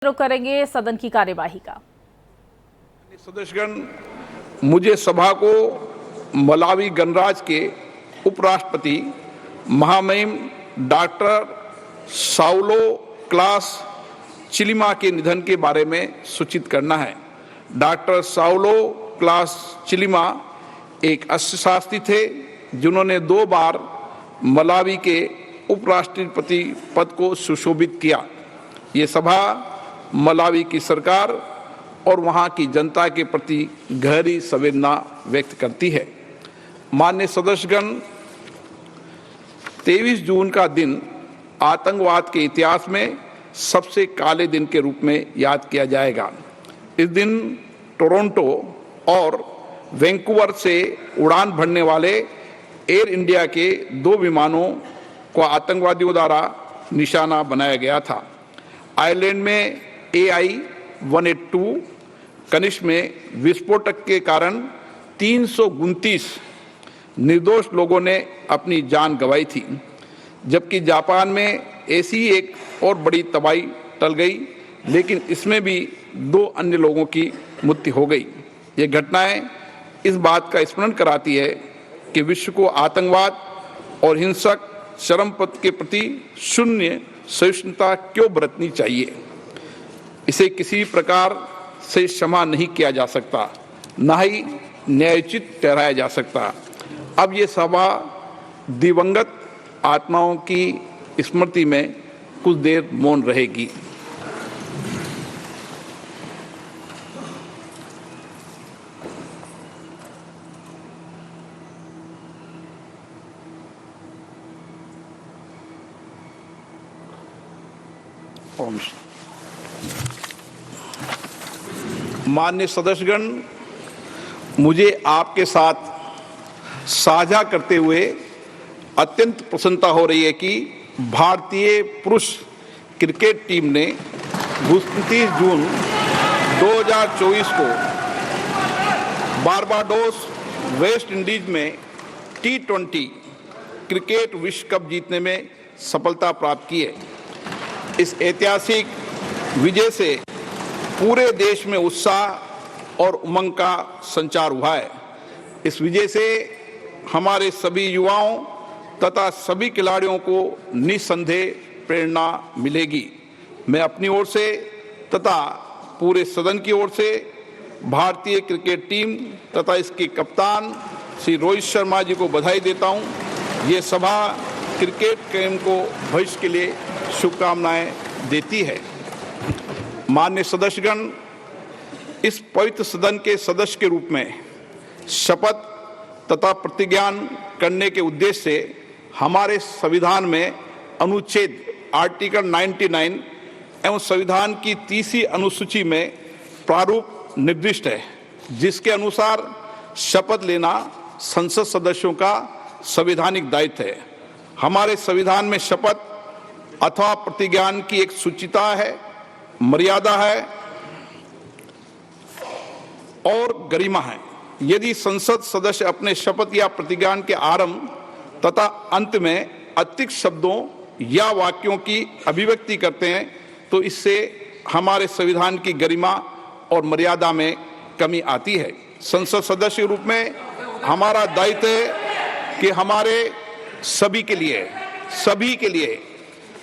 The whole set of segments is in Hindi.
शुरू करेंगे सदन की कार्यवाही का। सदस्यगण, मुझे सभा को मलावी गणराज्य के उपराष्ट्रपति महामहिम डॉक्टर साउलो क्लास चिलिमा के निधन के बारे में सूचित करना है। डॉक्टर साउलो क्लास चिलिमा एक अर्थशास्त्री थे जिन्होंने 2 बार मलावी के उपराष्ट्रपति पद को सुशोभित किया। ये सभा मलावी की सरकार और वहाँ की जनता के प्रति गहरी संवेदना व्यक्त करती है। माननीय सदस्यगण, 23 जून का दिन आतंकवाद के इतिहास में सबसे काले दिन के रूप में याद किया जाएगा। इस दिन टोरंटो और वैंकूवर से उड़ान भरने वाले एयर इंडिया के 2 विमानों को आतंकवादियों द्वारा निशाना बनाया गया था। आयरलैंड में AI-182 कनिष्क में विस्फोटक के कारण 329 निर्दोष लोगों ने अपनी जान गंवाई थी, जबकि जापान में ऐसी एक और बड़ी तबाही टल गई, लेकिन इसमें भी 2 अन्य लोगों की मृत्यु हो गई। ये घटनाएं इस बात का स्मरण कराती है कि विश्व को आतंकवाद और हिंसक चरमपंथ के प्रति शून्य सहिष्णुता क्यों बरतनी चाहिए। इसे किसी प्रकार से क्षमा नहीं किया जा सकता, न ही न्यायोचित ठहराया जा सकता। अब ये सभा दिवंगत आत्माओं की स्मृति में कुछ देर मौन रहेगी। माननीय सदस्यगण, मुझे आपके साथ साझा करते हुए अत्यंत प्रसन्नता हो रही है कि भारतीय पुरुष क्रिकेट टीम ने 29 जून 2024 को बारबाडोस वेस्ट इंडीज में T20 क्रिकेट विश्व कप जीतने में सफलता प्राप्त की है। इस ऐतिहासिक विजय से पूरे देश में उत्साह और उमंग का संचार हुआ है। इस विजय से हमारे सभी युवाओं तथा सभी खिलाड़ियों को निस्संदेह प्रेरणा मिलेगी। मैं अपनी ओर से तथा पूरे सदन की ओर से भारतीय क्रिकेट टीम तथा इसके कप्तान श्री रोहित शर्मा जी को बधाई देता हूं। ये सभा क्रिकेट प्रेम को भविष्य के लिए शुभकामनाएं देती है। माननीय सदस्यगण, इस पवित्र सदन के सदस्य के रूप में शपथ तथा प्रतिज्ञान करने के उद्देश्य से हमारे संविधान में अनुच्छेद आर्टिकल 99 एवं संविधान की 30वीं अनुसूची में प्रारूप निर्दिष्ट है, जिसके अनुसार शपथ लेना संसद सदस्यों का संवैधानिक दायित्व है। हमारे संविधान में शपथ अथवा प्रतिज्ञान की एक सूचिता है, मर्यादा है और गरिमा है। यदि संसद सदस्य अपने शपथ या प्रतिज्ञान के आरंभ तथा अंत में अतिरिक्त शब्दों या वाक्यों की अभिव्यक्ति करते हैं तो इससे हमारे संविधान की गरिमा और मर्यादा में कमी आती है। संसद सदस्य के रूप में हमारा दायित्व है कि हमारे सभी के लिए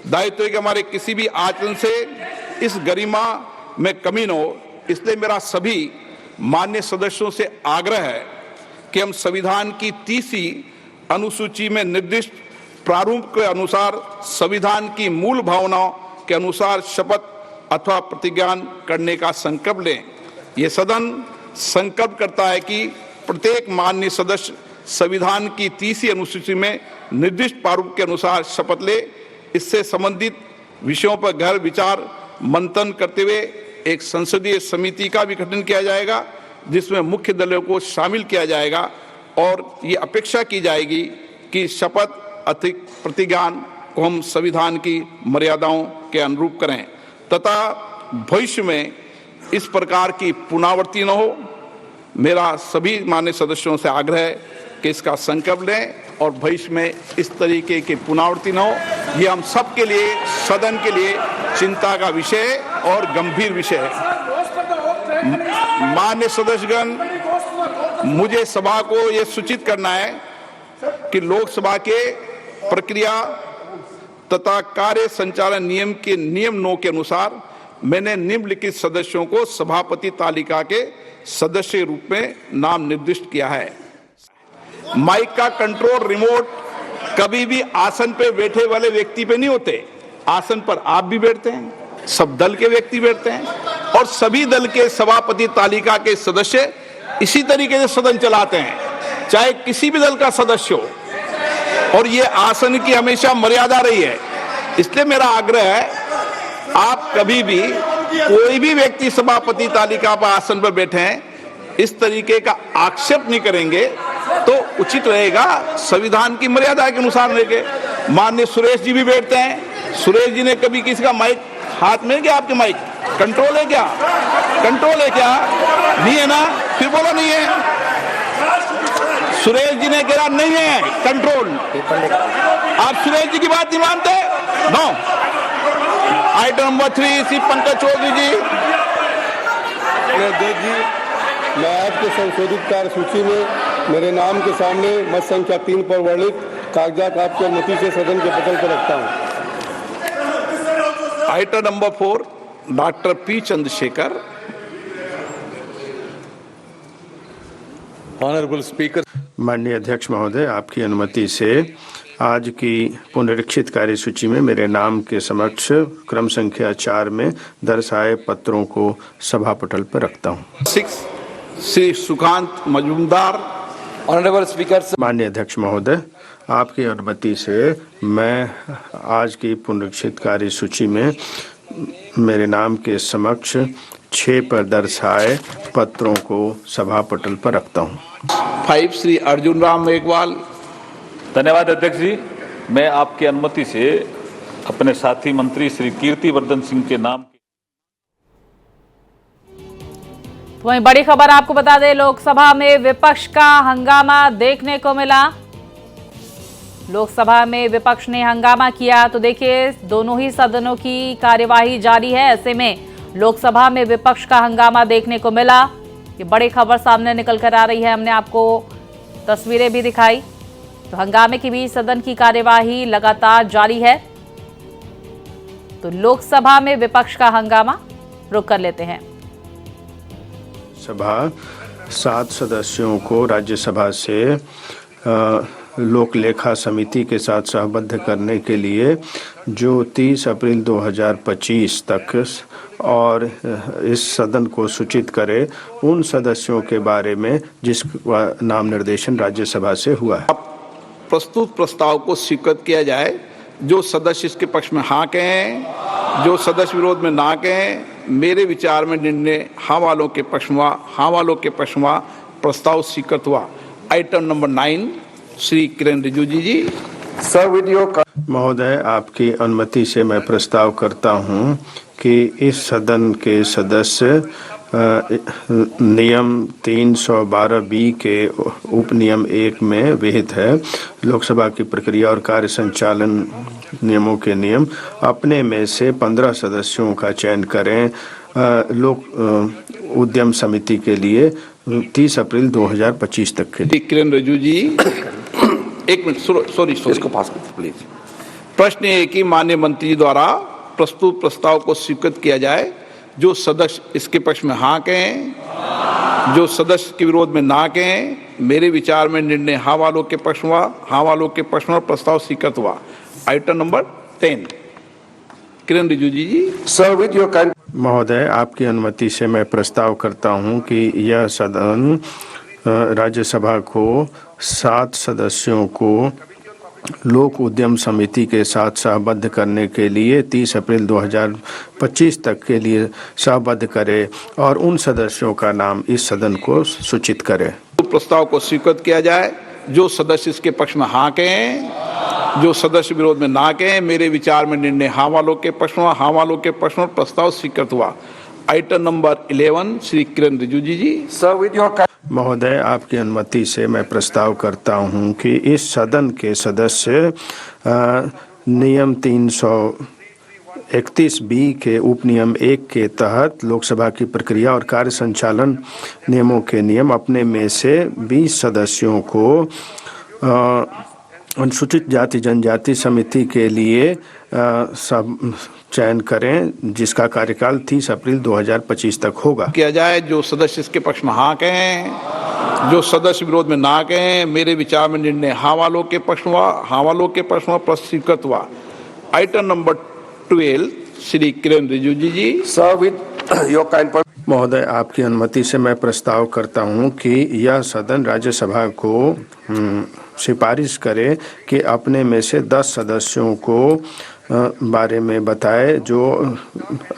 दायित्व है कि हमारे किसी भी आचरण से इस गरिमा में कमी न हो। इसलिए मेरा सभी माननीय सदस्यों से आग्रह है कि हम संविधान की 30वीं अनुसूची में निर्दिष्ट प्रारूप के अनुसार संविधान की मूल भावनाओं के अनुसार शपथ अथवा प्रतिज्ञान करने का संकल्प लें। यह सदन संकल्प करता है कि प्रत्येक माननीय सदस्य संविधान की 30वीं अनुसूची में निर्दिष्ट प्रारूप के अनुसार शपथ ले। इससे संबंधित विषयों पर गहन विचार मंथन करते हुए एक संसदीय समिति का भी गठन किया जाएगा, जिसमें मुख्य दलों को शामिल किया जाएगा और ये अपेक्षा की जाएगी कि शपथ अतिरिक्त प्रतिज्ञान को हम संविधान की मर्यादाओं के अनुरूप करें तथा भविष्य में इस प्रकार की पुनरावृत्ति न हो। मेरा सभी माननीय सदस्यों से आग्रह है कि इसका संकल्प लें और भविष्य में इस तरीके की पुनरावृत्ति न हो। ये हम सब के लिए, सदन के लिए चिंता का विषय है और गंभीर विषय है। मान्य सदस्यगण, मुझे सभा को यह सूचित करना है कि लोकसभा के प्रक्रिया तथा कार्य संचालन नियम के नियम 9 के अनुसार मैंने निम्नलिखित सदस्यों को सभापति तालिका के सदस्य रूप में नाम निर्दिष्ट किया है। माइक का कंट्रोल रिमोट कभी भी आसन पे बैठे वाले व्यक्ति पे नहीं होते। आसन पर आप भी बैठते हैं, सब दल के व्यक्ति बैठते हैं और सभी दल के सभापति तालिका के सदस्य इसी तरीके से सदन चलाते हैं, चाहे किसी भी दल का सदस्य हो। और ये आसन की हमेशा मर्यादा रही है। इसलिए मेरा आग्रह है, आप कभी भी कोई भी व्यक्ति सभापति तालिका पर आसन पर बैठे हैं इस तरीके का आक्षेप नहीं करेंगे तो उचित रहेगा। संविधान की मर्यादा के अनुसार लेके माननीय सुरेश जी भी बैठते हैं। सुरेश जी ने कभी किसी का माइक हाथ में क्या? आपके माइक कंट्रोल है क्या? कंट्रोल है क्या? नहीं है ना? फिर बोलो नहीं है। सुरेश जी ने कहा नहीं है कंट्रोल। आप सुरेश जी की बात नहीं मानते? No. Item number 3 Shri Pankaj Chaudhary ji. अध्यक्ष जी, मैं आपके संशोधित कार्य सूची में मेरे नाम के सामने मत संख्या 3 पर वर्णित कागजात आपकी अनुमति से सदन के पटल पर रखता हूं। Item number 4 doctor P Chandrashekhar. Honourable speaker, माननीय अध्यक्ष महोदय, आपकी अनुमति से आज की पुनरीक्षित कार्यसूची में मेरे नाम के समक्ष क्रम संख्या 4 में दर्शाए पत्रों को सभा पटल पर रखता हूं। 6 श्री सुकांत मजूमदार। ऑनरेबल स्पीकर, माननीय अध्यक्ष महोदय, आपकी अनुमति से मैं आज की पुनरीक्षित कार्यसूची में मेरे नाम के समक्ष 6 पर दर्शाए पत्रों को सभा पटल पर रखता हूं। 5 श्री अर्जुन राम मेघवाल। धन्यवाद अध्यक्ष जी। मैं आपकी अनुमति से अपने साथी मंत्री श्री कीर्तिवर्धन सिंह के नाम। वहीं बड़ी खबर आपको बता दें, लोकसभा में विपक्ष का हंगामा देखने को मिला। लोकसभा में विपक्ष ने हंगामा किया तो देखिए, दोनों ही सदनों की कार्यवाही जारी है। ऐसे में लोकसभा में विपक्ष का हंगामा देखने को मिला। ये बड़ी खबर सामने निकल कर आ रही है। हमने आपको तस्वीरें भी दिखाई। तो हंगामे के बीच सदन की कार्यवाही लगातार जारी है। तो लोकसभा में विपक्ष का हंगामा रुक कर लेते हैं। सभा 7 सदस्यों को राज्यसभा से लोक लेखा समिति के साथ सहबद्ध करने के लिए जो 30 अप्रैल 2025 तक और इस सदन को सूचित करे उन सदस्यों के बारे में जिसका नाम निर्देशन राज्यसभा से हुआ है। प्रस्तुत प्रस्ताव को स्वीकृत किया जाए। जो सदस्य इसके पक्ष में हाँ कहें, जो सदस्य विरोध में ना कहें, मेरे विचार में निर्णय हाँ वालों के पक्ष में, हाँ वालों के पक्ष में प्रस्ताव स्वीकृत हुआ। आइटम नंबर 9 श्री किरण रिजिजू जी। सर वीडियो महोदय, आपकी अनुमति से मैं प्रस्ताव करता हूं कि इस सदन के सदस्य नियम 312B के उपनियम 1 में विहित है लोकसभा की प्रक्रिया और कार्य संचालन नियमों के नियम अपने में से 15 सदस्यों का चयन करें लोक उद्यम समिति के लिए 30 अप्रैल 2025 तक के लिए। किरण रिजिजू जी, एक मिनट, सॉरी इसको पास कर प्लीज। प्रश्न ये है कि माननीय मंत्री जी द्वारा प्रस्तुत प्रस्ताव को स्वीकृत किया जाए। जो सदस्य इसके पक्ष में हाँ कहें, जो सदस्य के विरोध में ना कहें, मेरे विचार में निर्णय हाँ वालों के पक्ष में, हाँ वालों के पक्ष में प्रस्ताव स्वीकृत हुआ। आइटम नंबर 10 किरण रिजिजू जी। सर वीडियो महोदय, आपकी अनुमति से मैं प्रस्ताव करता हूं कि यह सदन राज्यसभा को 7 सदस्यों को लोक उद्यम समिति के साथ सहबद्ध करने के लिए 30 अप्रैल 2025 तक के लिए सहबद्ध करे और उन सदस्यों का नाम इस सदन को सूचित करे। प्रस्ताव को स्वीकृत किया जाए। जो सदस्य इसके पक्ष में हाँ कहें, जो सदस्य विरोध में ना कहें, मेरे विचार में निर्णय हाँ वालों के पक्ष में, हाँ वालों के पक्ष में प्रस्ताव स्वीकृत हुआ। आइटम नंबर 11 श्री किरण रिजिजू जी। सर वीडियो महोदय, आपकी अनुमति से मैं प्रस्ताव करता हूं कि इस सदन के सदस्य नियम 31B के उपनियम 1 के तहत लोकसभा की प्रक्रिया और कार्य संचालन नियमों के नियम अपने में से 20 सदस्यों को अनुसूचित जाति जनजाति समिति के लिए सब चयन करें, जिसका कार्यकाल 30 अप्रैल 2025 तक होगा। किया जाए। जो सदस्य इसके पक्ष में हाँ कहें, जो सदस्य विरोध में ना कहें, मेरे विचार में निर्णय हाँ वालों के पक्ष में प्रस्तुत हुआ। Item number 12 Shri Kiran Rijiju ji. Sir, with your kind permission, महोदय, आपकी अनुमति से मैं प्रस्ताव करता हूं कि यह सदन राज्यसभा को सिफारिश करे कि अपने में से 10 सदस्यों को बारे में बताए जो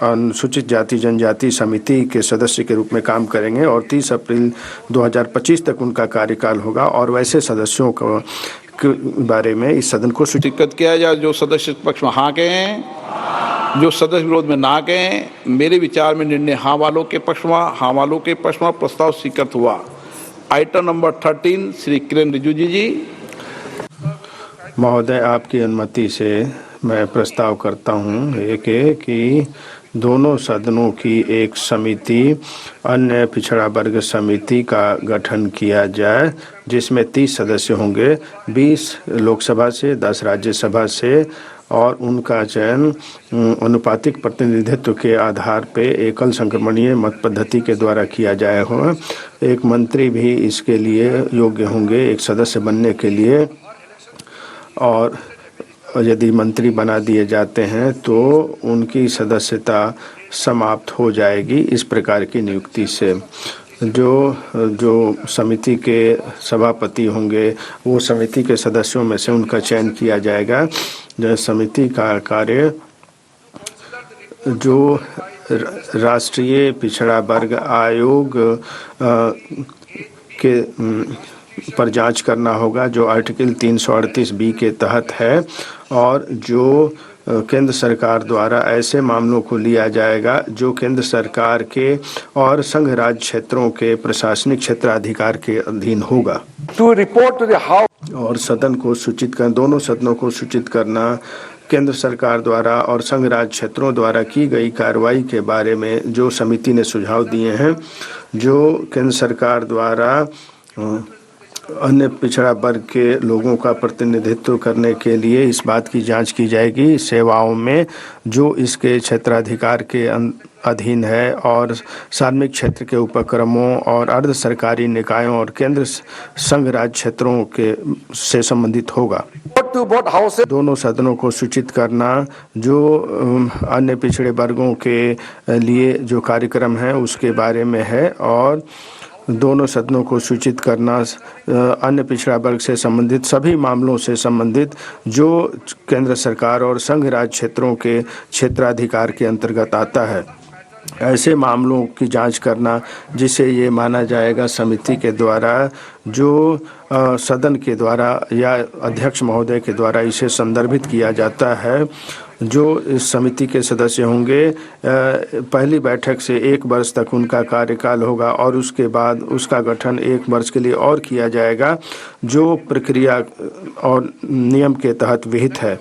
अनुसूचित जाति जनजाति समिति के सदस्य के रूप में काम करेंगे और 30 अप्रैल 2025 तक उनका कार्यकाल होगा, और वैसे सदस्यों को के बारे में इस सदन को स्वीकृत किया जाए। जो सदस्य पक्ष में हाँ कहें, जो सदस्य विरोध में ना कहें, मेरे विचार में निर्णय हाँ वालों के पक्ष में प्रस्ताव स्वीकृत हुआ। आइटम नंबर 13 श्री किरण रिजिजू जी। महोदय, आपकी अनुमति से मैं प्रस्ताव करता हूं कि दोनों सदनों की एक समिति अन्य पिछड़ा वर्ग समिति का गठन किया जाए, जिसमें 30 सदस्य होंगे, 20 लोकसभा से, 10 राज्यसभा से, और उनका चयन अनुपातिक प्रतिनिधित्व के आधार पे एकल संक्रमणीय मत पद्धति के द्वारा किया जाए हो। एक मंत्री भी इसके लिए योग्य होंगे एक सदस्य बनने के लिए, और यदि मंत्री बना दिए जाते हैं तो उनकी सदस्यता समाप्त हो जाएगी। इस प्रकार की नियुक्ति से जो समिति के सभापति होंगे वो समिति के सदस्यों में से उनका चयन किया जाएगा। जो समिति का कार्य जो राष्ट्रीय पिछड़ा वर्ग आयोग के पर जांच करना होगा, जो आर्टिकल 338B के तहत है, और जो केंद्र सरकार द्वारा ऐसे मामलों को लिया जाएगा जो केंद्र सरकार के और संघ राज्य क्षेत्रों के प्रशासनिक क्षेत्राधिकार के अधीन होगा। to report to the House और सदन को सूचित कर दोनों सदनों को सूचित करना केंद्र सरकार द्वारा और संघ राज्य क्षेत्रों द्वारा की गई कार्रवाई के बारे में जो समिति ने सुझाव दिए हैं, जो केंद्र सरकार द्वारा अन्य पिछड़ा वर्ग के लोगों का प्रतिनिधित्व करने के लिए इस बात की जांच की जाएगी सेवाओं में जो इसके क्षेत्राधिकार के अधीन है, और सार्वजनिक क्षेत्र के उपक्रमों और अर्ध सरकारी निकायों और केंद्र संघ राज्य क्षेत्रों के से संबंधित होगा। to both houses दोनों सदनों को सूचित करना जो अन्य पिछड़े वर्गों के लिए जो कार्यक्रम है उसके बारे में है, और दोनों सदनों को सूचित करना अन्य पिछड़ा वर्ग से संबंधित सभी मामलों से संबंधित जो केंद्र सरकार और संघ राज्य क्षेत्रों के क्षेत्राधिकार के अंतर्गत आता है। ऐसे मामलों की जांच करना जिसे ये माना जाएगा समिति के द्वारा, जो सदन के द्वारा या अध्यक्ष महोदय के द्वारा इसे संदर्भित किया जाता है। जो इस समिति के सदस्य होंगे पहली बैठक से 1 वर्ष तक उनका कार्यकाल होगा, और उसके बाद उसका गठन 1 वर्ष के लिए और किया जाएगा, जो प्रक्रिया और नियम के तहत विहित है।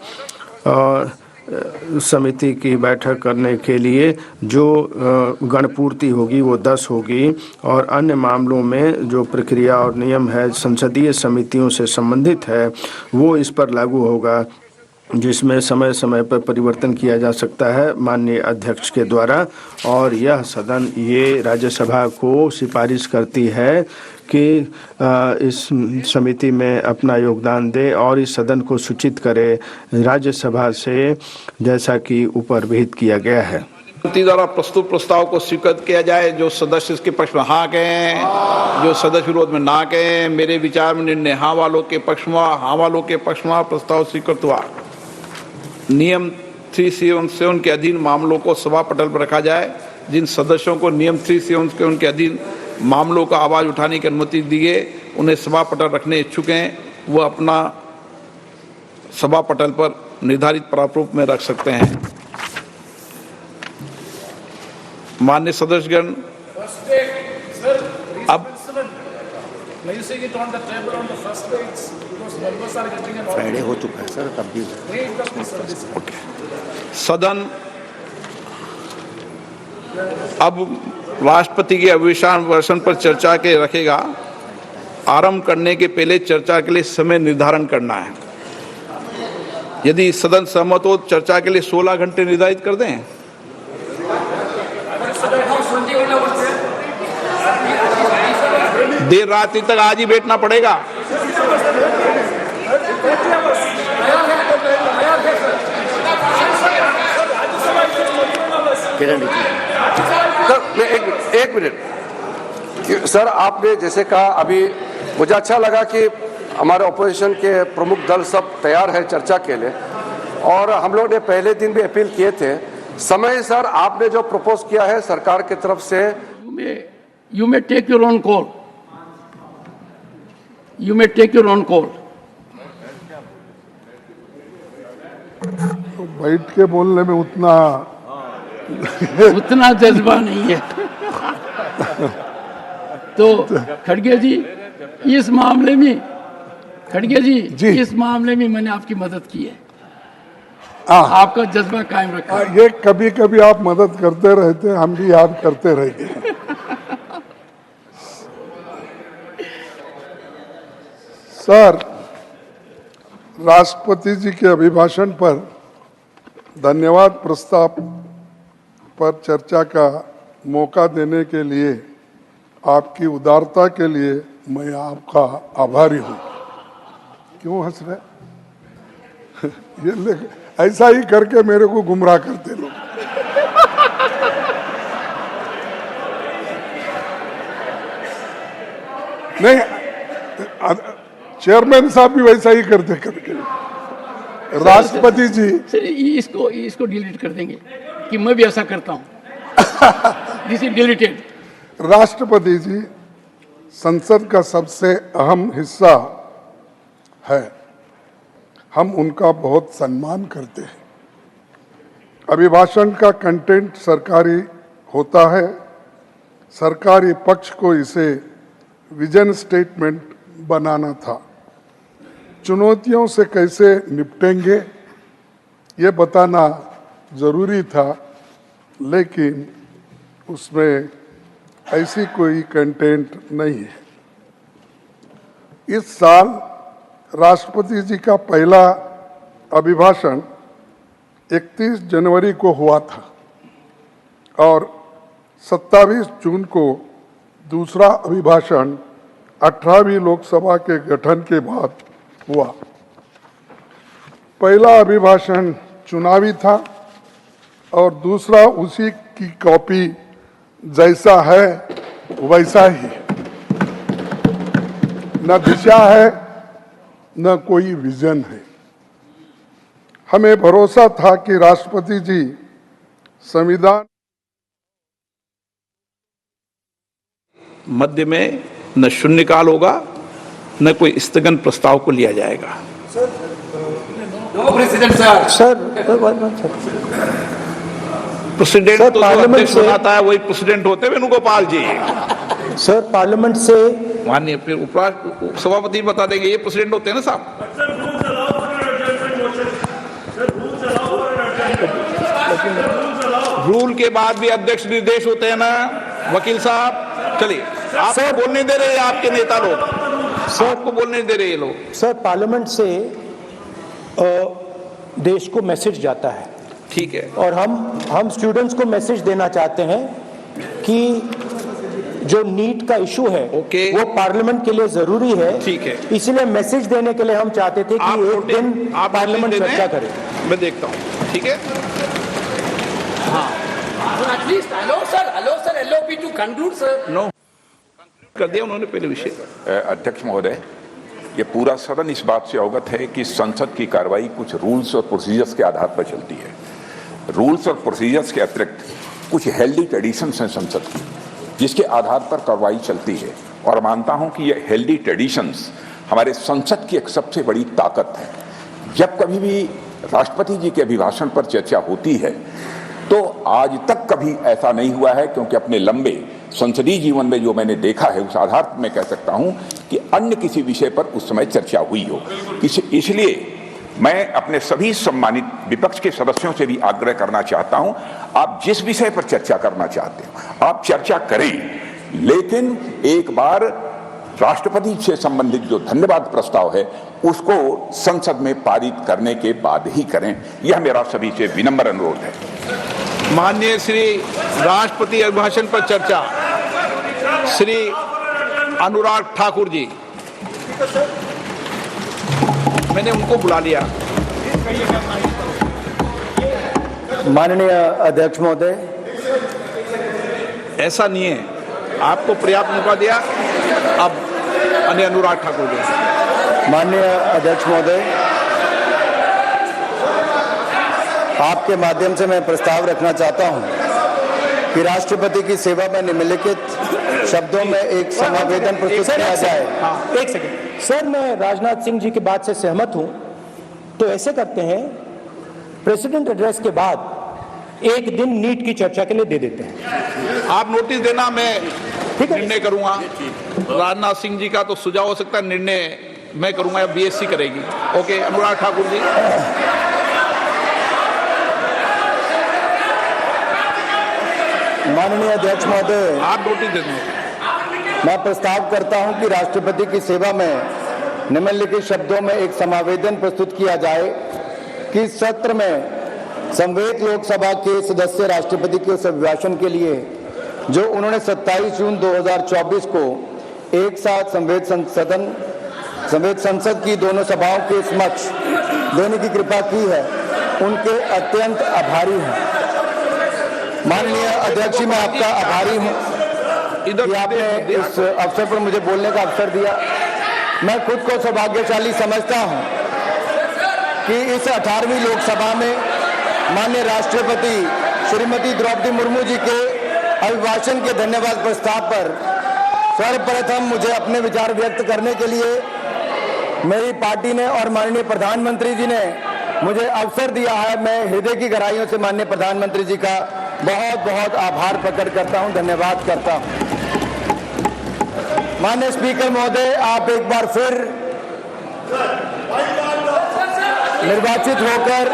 समिति की बैठक करने के लिए जो गणपूर्ति होगी वो 10 होगी, और अन्य मामलों में जो प्रक्रिया और नियम है संसदीय समितियों से संबंधित है वो इस पर लागू होगा, जिसमें समय समय पर परिवर्तन किया जा सकता है माननीय अध्यक्ष के द्वारा। और यह सदन ये राज्यसभा को सिफारिश करती है कि इस समिति में अपना योगदान दे और इस सदन को सूचित करे राज्यसभा से, जैसा कि ऊपर विहित किया गया है। द्वारा प्रस्तुत प्रस्ताव को स्वीकृत किया जाए। जो सदस्य इसके पक्ष में हाँ कहें, जो सदस्य विरोध में ना कहें, मेरे विचार में निर्णय हाँ वालों के पक्ष में प्रस्ताव स्वीकृत हुआ। नियम 377 के अधीन मामलों को सभा पटल पर रखा जाए। जिन सदस्यों को नियम 377 के उनके अधीन मामलों का आवाज उठाने की अनुमति दी है, उन्हें सभा पटल रखने इच्छुक हैं, वो अपना सभा पटल पर निर्धारित प्रारूप में रख सकते हैं। माननीय सदस्यगण, अब फ्राइडे हो चुका है सर, तब भी सदन अब राष्ट्रपति के अभिभाषण पर चर्चा के रखेगा। आरंभ करने के पहले चर्चा के लिए समय निर्धारण करना है। यदि सदन सहमत हो चर्चा के लिए 16 घंटे निर्धारित कर दें। देर रात तक आज ही बैठना पड़ेगा। सर एक मिनट सर, आपने जैसे कहा, अभी मुझे अच्छा लगा कि हमारे ऑपोजिशन के प्रमुख दल सब तैयार है चर्चा के लिए, और हम लोग ने पहले दिन भी अपील किए थे। समय सर आपने जो प्रपोज किया है सरकार की तरफ से, you may take your own call. You may take your own call. तो बैठ के बोलने में उतना जज्बा नहीं है। तो खड़गे जी इस मामले में इस मामले में मैंने आपकी मदद की है। आपका जज्बा कायम रखा। ये कभी कभी आप मदद करते रहते, हम भी याद करते रहेंगे। सर, राष्ट्रपति जी के अभिभाषण पर धन्यवाद प्रस्ताव पर चर्चा का मौका देने के लिए आपकी उदारता के लिए मैं आपका आभारी हूं। क्यों हंस रहे? ये ऐसा ही करके मेरे को गुमराह करते लोग। नहीं, चेयरमैन साहब भी वैसा ही करते कभी। राष्ट्रपति जी इसको डिलीट कर देंगे कि मैं भी ऐसा करता हूं। This is deleted. राष्ट्रपति जी संसद का सबसे अहम हिस्सा है। हम उनका बहुत सम्मान करते हैं। अभिभाषण का कंटेंट सरकारी होता है। सरकारी पक्ष को इसे विजन स्टेटमेंट बनाना था। चुनौतियों से कैसे निपटेंगे ये बताना जरूरी था, लेकिन उसमें ऐसी कोई कंटेंट नहीं है। इस साल राष्ट्रपति जी का पहला अभिभाषण 31 जनवरी को हुआ था और 27 जून को दूसरा अभिभाषण 18वीं लोकसभा के गठन के बाद हुआ। पहला अभिभाषण चुनावी था और दूसरा उसी की कॉपी जैसा है वैसा ही। न दिशा है न कोई विजन है। हमें भरोसा था कि राष्ट्रपति जी संविधान मध्य में न शून्यकाल होगा न कोई स्थगन प्रस्ताव को लिया जाएगा। प्रेसिडेंट तो अध्यक्ष बनाता है, वही प्रेसिडेंट होते हैं वेणुगोपाल जी। सर, पार्लियामेंट से माननीय फिर सभापति बता देंगे, ये प्रेसिडेंट होते हैं ना साहब। रूल के बाद भी अध्यक्ष निर्देश होते हैं ना वकील साहब। चलिए, आप बोलने दे रहे हैं, आपके नेता लोग आपको बोलने दे रहे हैं लोग। सर, पार्लियामेंट से देश को मैसेज जाता है। ठीक है। और हम स्टूडेंट्स को मैसेज देना चाहते हैं कि जो नीट का इशू है वो पार्लियामेंट के लिए जरूरी है। ठीक है। इसलिए मैसेज देने के लिए हम चाहते थे कि एक दिन पार्लियामेंट चर्चा करे। मैं देखता हूँ। ठीक है। कर दिया उन्होंने पहले विषय। अध्यक्ष महोदय, ये पूरा सदन इस बात से अवगत है कि संसद की कार्रवाई कुछ रूल्स और प्रोसीजर्स के आधार पर चलती है। रूल्स और प्रोसीजर्स के अतिरिक्त कुछ हेल्दी ट्रेडिशंस हैं संसद की, जिसके आधार पर कार्रवाई चलती है। और मानता हूं कि ये हेल्दी ट्रेडिशंस हमारे संसद की एक सबसे बड़ी ताकत है। जब कभी भी राष्ट्रपति जी के अभिभाषण पर चर्चा होती है तो आज तक कभी ऐसा नहीं हुआ है, क्योंकि अपने लंबे संसदीय जीवन में जो मैंने देखा है उस आधार पर मैं कह सकता हूं कि अन्य किसी विषय पर उस समय चर्चा हुई हो। इसलिए मैं अपने सभी सम्मानित विपक्ष के सदस्यों से भी आग्रह करना चाहता हूं, आप जिस विषय पर चर्चा करना चाहते हो आप चर्चा करें, लेकिन एक बार राष्ट्रपति से संबंधित जो धन्यवाद प्रस्ताव है उसको संसद में पारित करने के बाद ही करें। यह मेरा सभी से विनम्र अनुरोध है। माननीय श्री राष्ट्रपति अभिभाषण पर चर्चा, श्री अनुराग ठाकुर जी, मैंने उनको बुला लिया। माननीय अध्यक्ष महोदय, ऐसा नहीं है, आपको पर्याप्त मौका दिया। अब अनुराग ठाकुर जी। माननीय अध्यक्ष महोदय, आपके माध्यम से मैं प्रस्ताव रखना चाहता हूं कि राष्ट्रपति की सेवा में निम्नलिखित शब्दों में एक समावेदन प्रस्तुत किया जाए। एक सेकंड सर, मैं राजनाथ सिंह जी की बात से सहमत हूं, तो ऐसे करते हैं, प्रेसिडेंट एड्रेस के बाद एक दिन नीट की चर्चा के लिए दे देते हैं। आप नोटिस देना, मैं निर्णय करूंगा। राजनाथ सिंह जी का तो सुझाव हो सकता है, निर्णय मैं करूंगा या बीएससी करेगी। ओके, अनुराग ठाकुर जी। माननीय अध्यक्ष महोदय, आप नोटिस दे दें। मैं प्रस्ताव करता हूं कि राष्ट्रपति की सेवा में निम्नलिखित शब्दों में एक समावेदन प्रस्तुत किया जाए कि इस सत्र में संवेद लोकसभा के सदस्य राष्ट्रपति के उस अभिभाषण के लिए जो उन्होंने 27 जून 2024 को एक साथ संवेद संसद की दोनों सभाओं के समक्ष देने की कृपा की है, उनके अत्यंत आभारी हैं। माननीय अध्यक्ष जी, मैं आपका आभारी हूं कि आपने इस अवसर पर मुझे बोलने का अवसर दिया। मैं खुद को सौभाग्यशाली समझता हूं कि इस 18वीं लोकसभा में माननीय राष्ट्रपति श्रीमती द्रौपदी मुर्मू जी के अभिभाषण के धन्यवाद प्रस्ताव पर सर्वप्रथम मुझे अपने विचार व्यक्त करने के लिए मेरी पार्टी ने और माननीय प्रधानमंत्री जी ने मुझे अवसर दिया है। मैं हृदय की गहराइयों से माननीय प्रधानमंत्री जी का बहुत बहुत आभार प्रकट करता हूं, धन्यवाद करता हूं। माननीय स्पीकर महोदय, आप एक बार फिर निर्वाचित होकर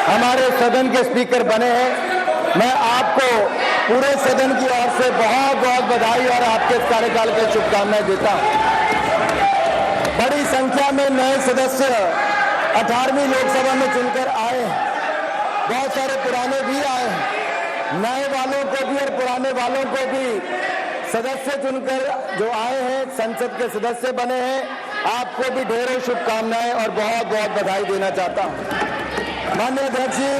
हमारे सदन के स्पीकर बने हैं। मैं आपको पूरे सदन की ओर से बहुत बहुत बधाई और आपके कार्यकाल के शुभकामनाएं देता हूं। बड़ी संख्या में नए सदस्य 18वीं लोकसभा में चुनकर आए हैं, बहुत सारे पुराने भी आए हैं। नए वालों को भी और पुराने वालों को भी सदस्य चुनकर जो आए हैं, संसद के सदस्य बने हैं, आपको भी ढेरों शुभकामनाएं और बहुत बहुत बधाई देना चाहता हूं। माननीय अध्यक्ष जी,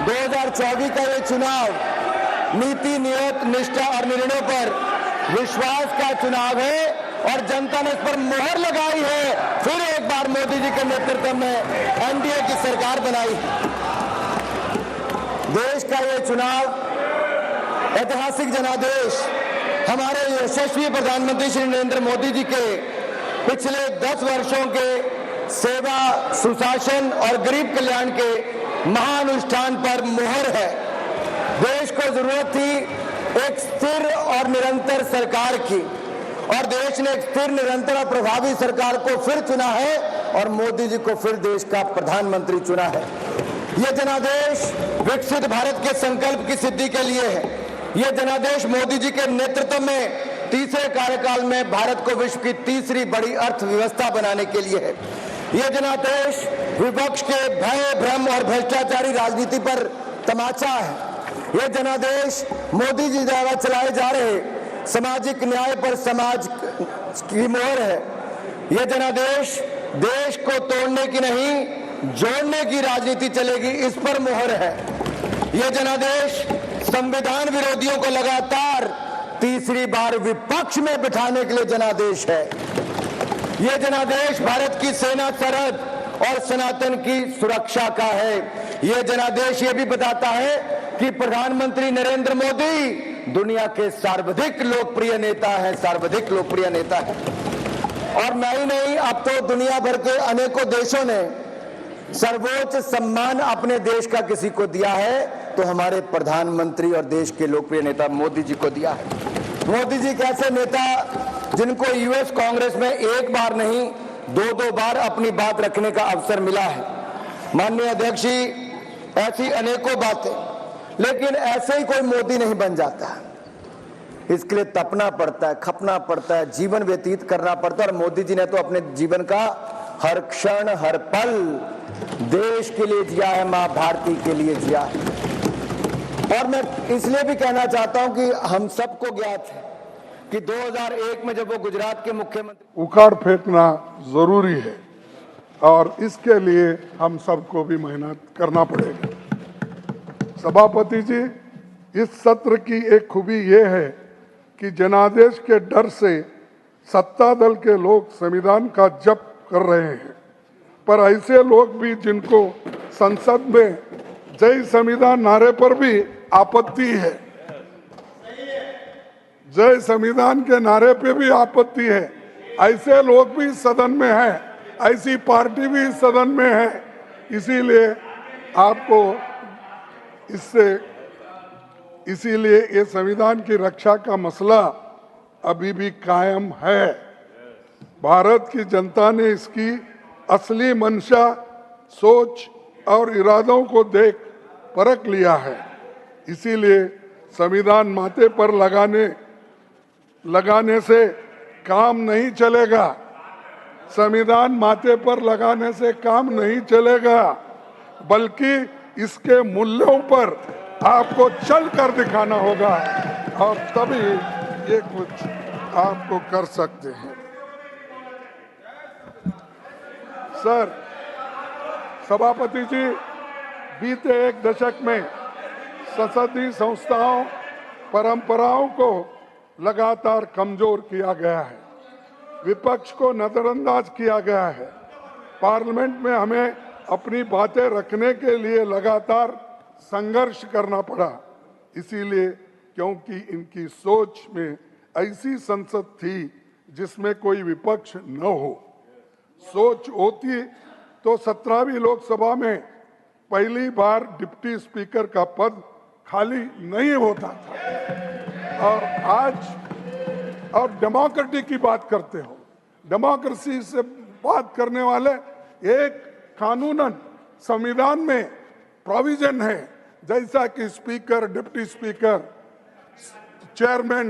2024 का ये चुनाव नीति, नियत, निष्ठा और निर्णयों पर विश्वास का चुनाव है और जनता ने इस पर मोहर लगाई है। फिर एक बार मोदी जी के नेतृत्व में एनडीए की सरकार बनाई। देश का ये चुनाव ऐतिहासिक जनादेश हमारे यशस्वी प्रधानमंत्री श्री नरेंद्र मोदी जी के पिछले 10 वर्षों के सेवा, सुशासन और गरीब कल्याण के महानुष्ठान पर मोहर है। देश को जरूरत थी एक स्थिर और निरंतर सरकार की, और देश ने एक स्थिर, निरंतर और प्रभावी सरकार को फिर चुना है और मोदी जी को फिर देश का प्रधानमंत्री चुना है। यह जनादेश विकसित भारत के संकल्प की सिद्धि के लिए है। यह जनादेश मोदी जी के नेतृत्व में तीसरे कार्यकाल में भारत को विश्व की तीसरी बड़ी अर्थव्यवस्था बनाने के लिए है। यह जनादेश विपक्ष के भय, भ्रम और भ्रष्टाचारी राजनीति पर तमाचा है। यह जनादेश मोदी जी द्वारा चलाए जा रहे सामाजिक न्याय पर समाज की मोहर है। यह जनादेश देश को तोड़ने की नहीं, जोड़ने की राजनीति चलेगी, इस पर मोहर है। यह जनादेश संविधान विरोधियों को लगातार तीसरी बार विपक्ष में बिठाने के लिए जनादेश है। यह जनादेश भारत की सेना, सरहद और सनातन की सुरक्षा का है। यह जनादेश ये भी बताता है कि प्रधानमंत्री नरेंद्र मोदी दुनिया के सर्वाधिक लोकप्रिय नेता हैं, सर्वाधिक लोकप्रिय नेता हैं। और मैं ही नहीं, अब तो दुनिया भर के अनेकों देशों ने सर्वोच्च सम्मान अपने देश का किसी को दिया है तो हमारे प्रधानमंत्री और देश के लोकप्रिय नेता मोदी जी को दिया है। मोदी जी कैसे नेता जिनको यूएस कांग्रेस में एक बार नहीं दो बार अपनी बात रखने का अवसर मिला है। माननीय अध्यक्ष जी, ऐसी अनेकों बातें, लेकिन ऐसे ही कोई मोदी नहीं बन जाता। इसके लिए तपना पड़ता है, खपना पड़ता है, जीवन व्यतीत करना पड़ता है। और मोदी जी ने तो अपने जीवन का हर क्षण हर पल देश के लिए जिया है, मां भारती के लिए जिया है। और मैं इसलिए भी कहना चाहता हूं कि हम सबको ज्ञात है कि 2001 में जब वो गुजरात के मुख्यमंत्री, उखाड़ फेंकना जरूरी है और इसके लिए हम सबको भी मेहनत करना पड़ेगा। सभापति जी, इस सत्र की एक खूबी ये है कि जनादेश के डर से सत्ता दल के लोग संविधान का जप कर रहे हैं, पर ऐसे लोग भी जिनको संसद में जय संविधान नारे पर भी आपत्ति है, जय संविधान के नारे पे भी आपत्ति है, ऐसे लोग भी सदन में हैं, ऐसी पार्टी भी सदन में है। इसीलिए आपको इसीलिए ये संविधान की रक्षा का मसला अभी भी कायम है। भारत की जनता ने इसकी असली मंशा, सोच और इरादों को देख परख लिया है। इसीलिए संविधान माथे पर लगाने से काम नहीं चलेगा। संविधान माथे पर लगाने से काम नहीं चलेगा, बल्कि इसके मूल्यों पर आपको चल कर दिखाना होगा और तभी ये कुछ आपको कर सकते हैं। सर, सभापति जी, बीते एक दशक में संसदीय संस्थाओं, परंपराओं को लगातार कमजोर किया गया है, विपक्ष को नजरअंदाज किया गया है। पार्लियामेंट में हमें अपनी बातें रखने के लिए लगातार संघर्ष करना पड़ा, इसीलिए क्योंकि इनकी सोच में ऐसी संसद थी जिसमें कोई विपक्ष न हो। सोच होती तो 17वीं लोकसभा में पहली बार डिप्टी स्पीकर का पद खाली नहीं होता था। और आज और डेमोक्रेसी की बात करते हो, डेमोक्रेसी से बात करने वाले एक कानूनन संविधान में प्रोविजन है, जैसा कि speaker, deputy speaker, chairman,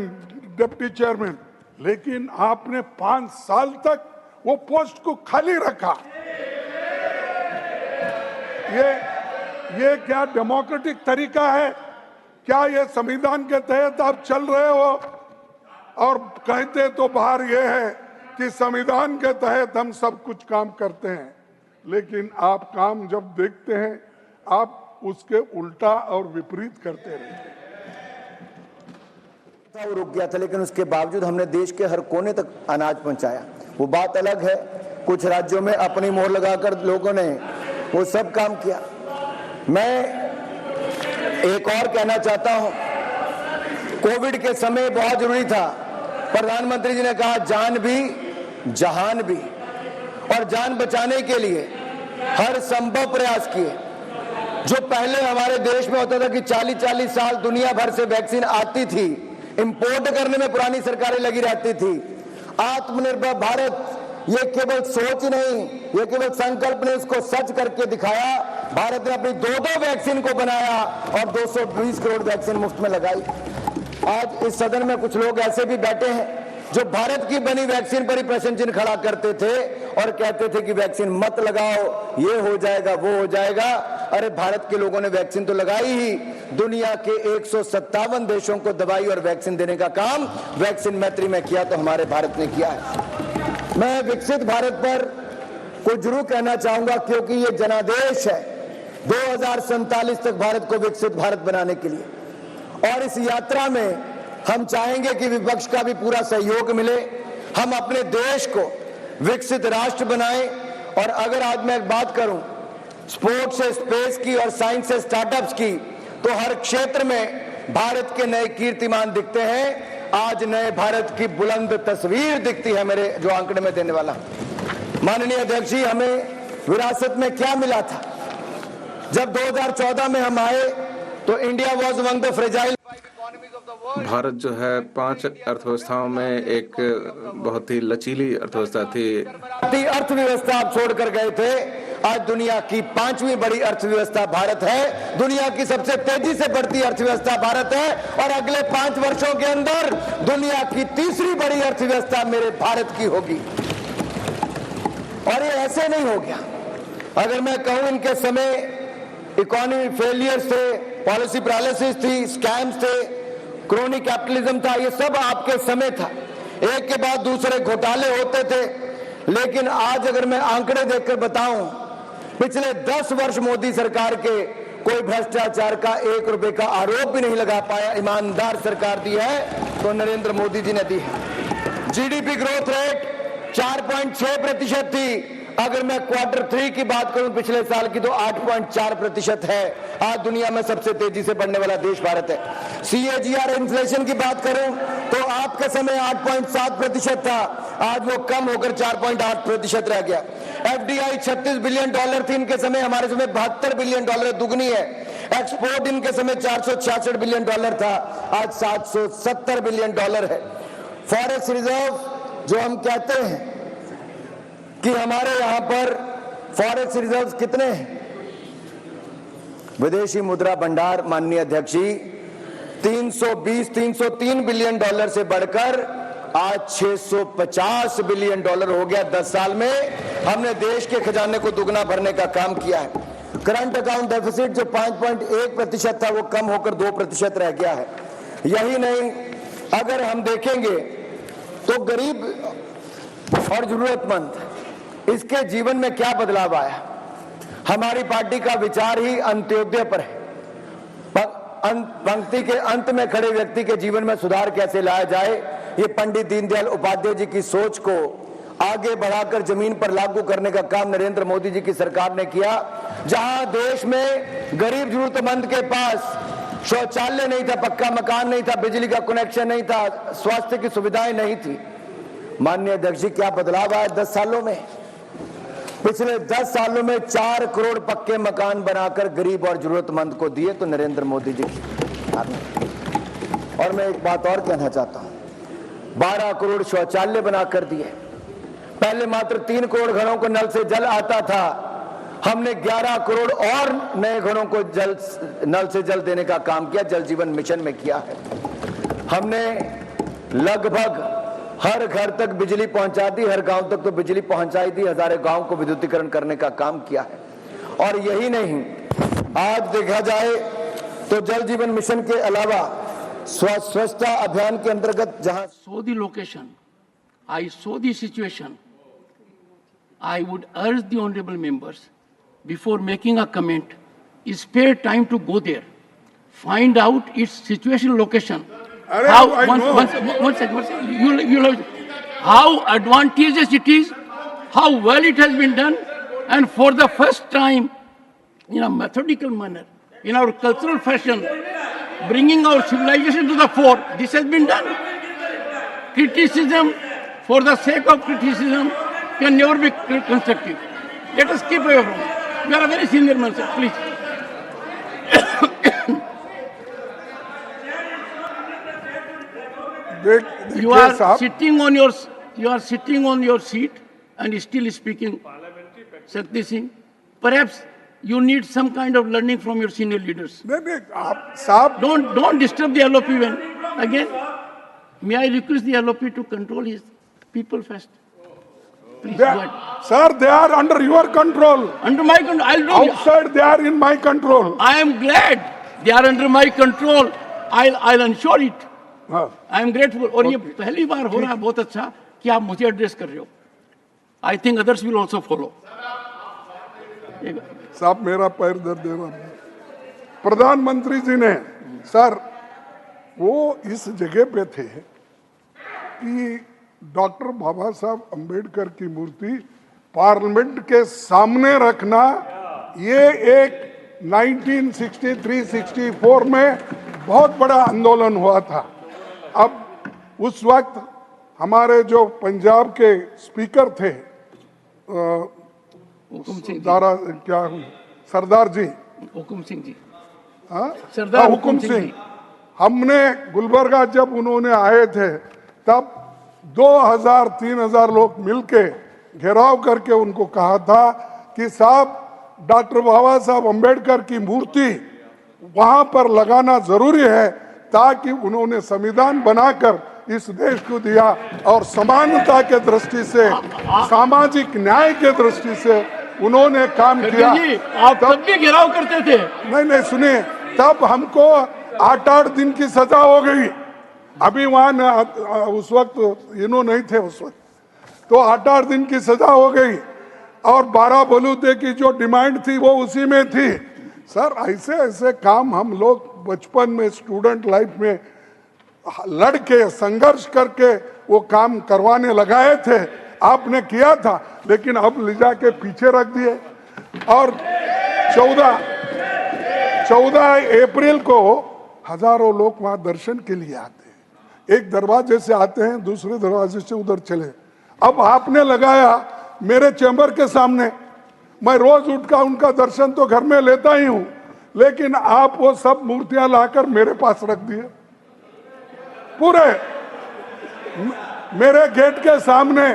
deputy chairman, लेकिन आपने 5 साल तक वो पोस्ट को खाली रखा। ये क्या डेमोक्रेटिक तरीका है? क्या ये संविधान के तहत आप चल रहे हो? और कहते तो बाहर ये है कि संविधान के तहत हम सब कुछ काम करते हैं, लेकिन आप काम जब देखते हैं आप उसके उल्टा और विपरीत करते रहते हैं। वो रुक गया था, लेकिन उसके बावजूद हमने देश के हर कोने तक अनाज पहुंचाया। वो बात अलग है, कुछ राज्यों में अपनी मोहर लगाकर लोगों ने वो सब काम किया। मैं एक और कहना चाहता हूं, कोविड के समय बहुत जरूरी था, प्रधानमंत्री जी ने कहा जान भी जहान भी, और जान बचाने के लिए हर संभव प्रयास किए। जो पहले हमारे देश में होता था कि 40-40 साल दुनिया भर से वैक्सीन आती थी, इंपोर्ट करने में पुरानी सरकारें लगी रहती थी। आत्मनिर्भर भारत ये केवल सोच नहीं, ये केवल संकल्प नहीं, इसको सच करके दिखाया। भारत ने अपनी 2-2 वैक्सीन को बनाया और 220 करोड़ वैक्सीन मुफ्त में लगाई। आज इस सदन में कुछ लोग ऐसे भी बैठे हैं जो भारत की बनी वैक्सीन पर ही प्रश्न चिन्ह खड़ा करते थे और कहते थे कि वैक्सीन मत लगाओ, ये हो जाएगा, वो हो जाएगा। अरे भारत के लोगों ने वैक्सीन तो लगाई ही। दुनिया के 157 देशों को दवाई और वैक्सीन देने का काम वैक्सीन मैत्री में किया तो हमारे भारत ने किया है। मैं विकसित भारत पर कुछ जरूर कहना चाहूंगा, क्योंकि ये जनादेश है 2047 तक भारत को विकसित भारत बनाने के लिए। और इस यात्रा में हम चाहेंगे कि विपक्ष का भी पूरा सहयोग मिले, हम अपने देश को विकसित राष्ट्र बनाएं। और अगर आज मैं एक बात करूं स्पोर्ट्स से स्पेस की और साइंस से स्टार्टअप्स की, तो हर क्षेत्र में भारत के नए कीर्तिमान दिखते हैं। आज नए भारत की बुलंद तस्वीर दिखती है मेरे जो आंकड़े में देने वाला। माननीय अध्यक्ष जी, हमें विरासत में क्या मिला था? जब 2014 में हम आए तो India was among the fragile 5 economies of the Bharat जो है 5 अर्थव्यवस्थाओं में एक बहुत ही लचीली अर्थव्यवस्था थी। अर्थव्यवस्था आप छोड़कर गए थे, आज दुनिया की 5वीं बड़ी अर्थव्यवस्था भारत है, दुनिया की सबसे तेजी से बढ़ती अर्थव्यवस्था भारत है, और अगले 5 वर्षों के अंदर दुनिया की 3री बड़ी अर्थव्यवस्था मेरे भारत की होगी। और ये ऐसे नहीं हो गया। अगर मैं कहूं इनके समय इकोनॉमी फेलियर्स थे, पॉलिसी पैरालिसिस थी, स्कैम्स थे, क्रोनी कैपिटलिज्म था, ये सब आपके समय था, एक के बाद दूसरे घोटाले होते थे। लेकिन आज अगर मैं आंकड़े देखकर बताऊं, पिछले 10 वर्ष मोदी सरकार के कोई भ्रष्टाचार का 1 रुपए का आरोप भी नहीं लगा पाया, ईमानदार सरकार दी है तो नरेंद्र मोदी जी ने दी है। जीडीपी ग्रोथ रेट 4.6% थी, अगर मैं Q3 की बात करूं पिछले साल की तो 8.4% है। आज दुनिया में सबसे तेजी से बढ़ने वाला देश भारत है। CAGR इन्फ्लेशन की बात करूं तो आपके समय 8.7% था, आज वो कम होकर 4.8% रह गया। FDI $36 बिलियन थी इनके समय, हमारे समय $72 बिलियन, दुगनी है। एक्सपोर्ट इनके समय $466 बिलियन था, आज $770 बिलियन है। फॉरेक्स रिजर्व जो हम कहते हैं कि हमारे यहां पर फॉरेक्स रिजर्व्स कितने हैं, विदेशी मुद्रा भंडार माननीय अध्यक्ष जी 303 बिलियन से बढ़कर आज $650 बिलियन हो गया। 10 साल में हमने देश के खजाने को दुगना भरने का काम किया है। करंट अकाउंट डेफिसिट जो 5.1% था वो कम होकर 2% रह गया है। यही नहीं, अगर हम देखेंगे तो गरीब और जरूरतमंद इसके जीवन में क्या बदलाव आया। हमारी पार्टी का विचार ही अंत्योदय पर है। पंक्ति के अंत में खड़े व्यक्ति के जीवन में सुधार कैसे लाया जाए, ये पंडित दीनदयाल उपाध्याय जी की सोच को आगे बढ़ाकर जमीन पर लागू करने का काम नरेंद्र मोदी जी की सरकार ने किया। जहां देश में गरीब जरूरतमंद के पास शौचालय नहीं था, पक्का मकान नहीं था, बिजली का कनेक्शन नहीं था, स्वास्थ्य की सुविधाएं नहीं थी, माननीय अध्यक्ष जी क्या बदलाव आया 10 सालों में। पिछले 10 सालों में 4 करोड़ पक्के मकान बनाकर गरीब और जरूरतमंद को दिए तो नरेंद्र मोदी जी की। और मैं एक बात और कहना चाहता हूं, 12 करोड़ शौचालय बनाकर दिए। पहले मात्र 3 करोड़ घरों को नल से जल आता था, हमने 11 करोड़ और नए घरों को नल से जल देने का काम किया, जल जीवन मिशन में किया है। हमने लगभग हर घर तक बिजली पहुंचा दी, हर गांव तक तो बिजली पहुंचाई दी, हजारों गांव को विद्युतीकरण करने का काम किया है। और यही नहीं, आज देखा जाए तो जल जीवन मिशन के अलावा स्वच्छता अभियान के अंतर्गत जहां saw the location, I saw the situation, I would urge the honorable members before making a comment, spare time to go there, find out its situation, location. One second, how advantageous it is, how well it has been done, and for the first time in a methodical manner, in our cultural fashion, bringing our civilization to the fore, this has been done. Criticism for the sake of criticism can never be constructive. Let us keep away from it. You are a very senior man, sir, please. You are sitting on your seat and still speaking, Shakti Singh. Perhaps you need some kind of learning from your senior leaders. Don't disturb the LOP again. May I request the LOP to control his people first? Please go ahead. Sir, they are under your control. Under my control. Outside, they are in my control. I am glad they are under my control. I'll ensure it. I am grateful. और ये पहली बार हो रहा है, बहुत अच्छा कि आप मुझे एड्रेस कर रहे हो। I think others will also follow. साहब मेरा पैर दर्द दे रहा है। प्रधानमंत्री जी ने सर वो इस जगह पे थे कि डॉक्टर बाबा साहब अंबेडकर की मूर्ति पार्लियामेंट के सामने रखना, ये एक 1963-64 में बहुत बड़ा आंदोलन हुआ था। अब उस वक्त हमारे जो पंजाब के स्पीकर थे सरदार जी, हुकुम सिंह जी, सरदार हुकुम सिंह, हमने गुलबर्गा जब उन्होंने आए थे तब 2000-3000 लोग मिलके घेराव करके उनको कहा था कि साहब डॉक्टर बाबा साहब अंबेडकर की मूर्ति वहां पर लगाना जरूरी है, ताकि उन्होंने संविधान बनाकर इस देश को दिया और समानता के दृष्टि से, सामाजिक न्याय के दृष्टि से उन्होंने काम किया। आप तब भी घेराव करते थे। नहीं सुनिए, तब हमको 8-8 दिन की सजा हो गई। अभी वहां उस वक्त इन्होंने नहीं थे, उस वक्त तो 8-8 दिन की सजा हो गई और 12 बलूते की जो डिमांड थी वो उसी में थी। सर ऐसे ऐसे काम हम लोग बचपन में स्टूडेंट लाइफ में लड़के संघर्ष करके वो काम करवाने लगाए थे, आपने किया था, लेकिन अब ले जाके पीछे रख दिए। और 14 अप्रैल को हजारों लोग वहां दर्शन के लिए आते हैं, एक दरवाजे से आते हैं, दूसरे दरवाजे से उधर चले। अब आपने लगाया मेरे चैम्बर के सामने, मैं रोज उठकर उनका दर्शन तो घर में लेता ही हूं, लेकिन आप वो सब मूर्तियां लाकर मेरे पास रख दिए, पूरे मेरे गेट के सामने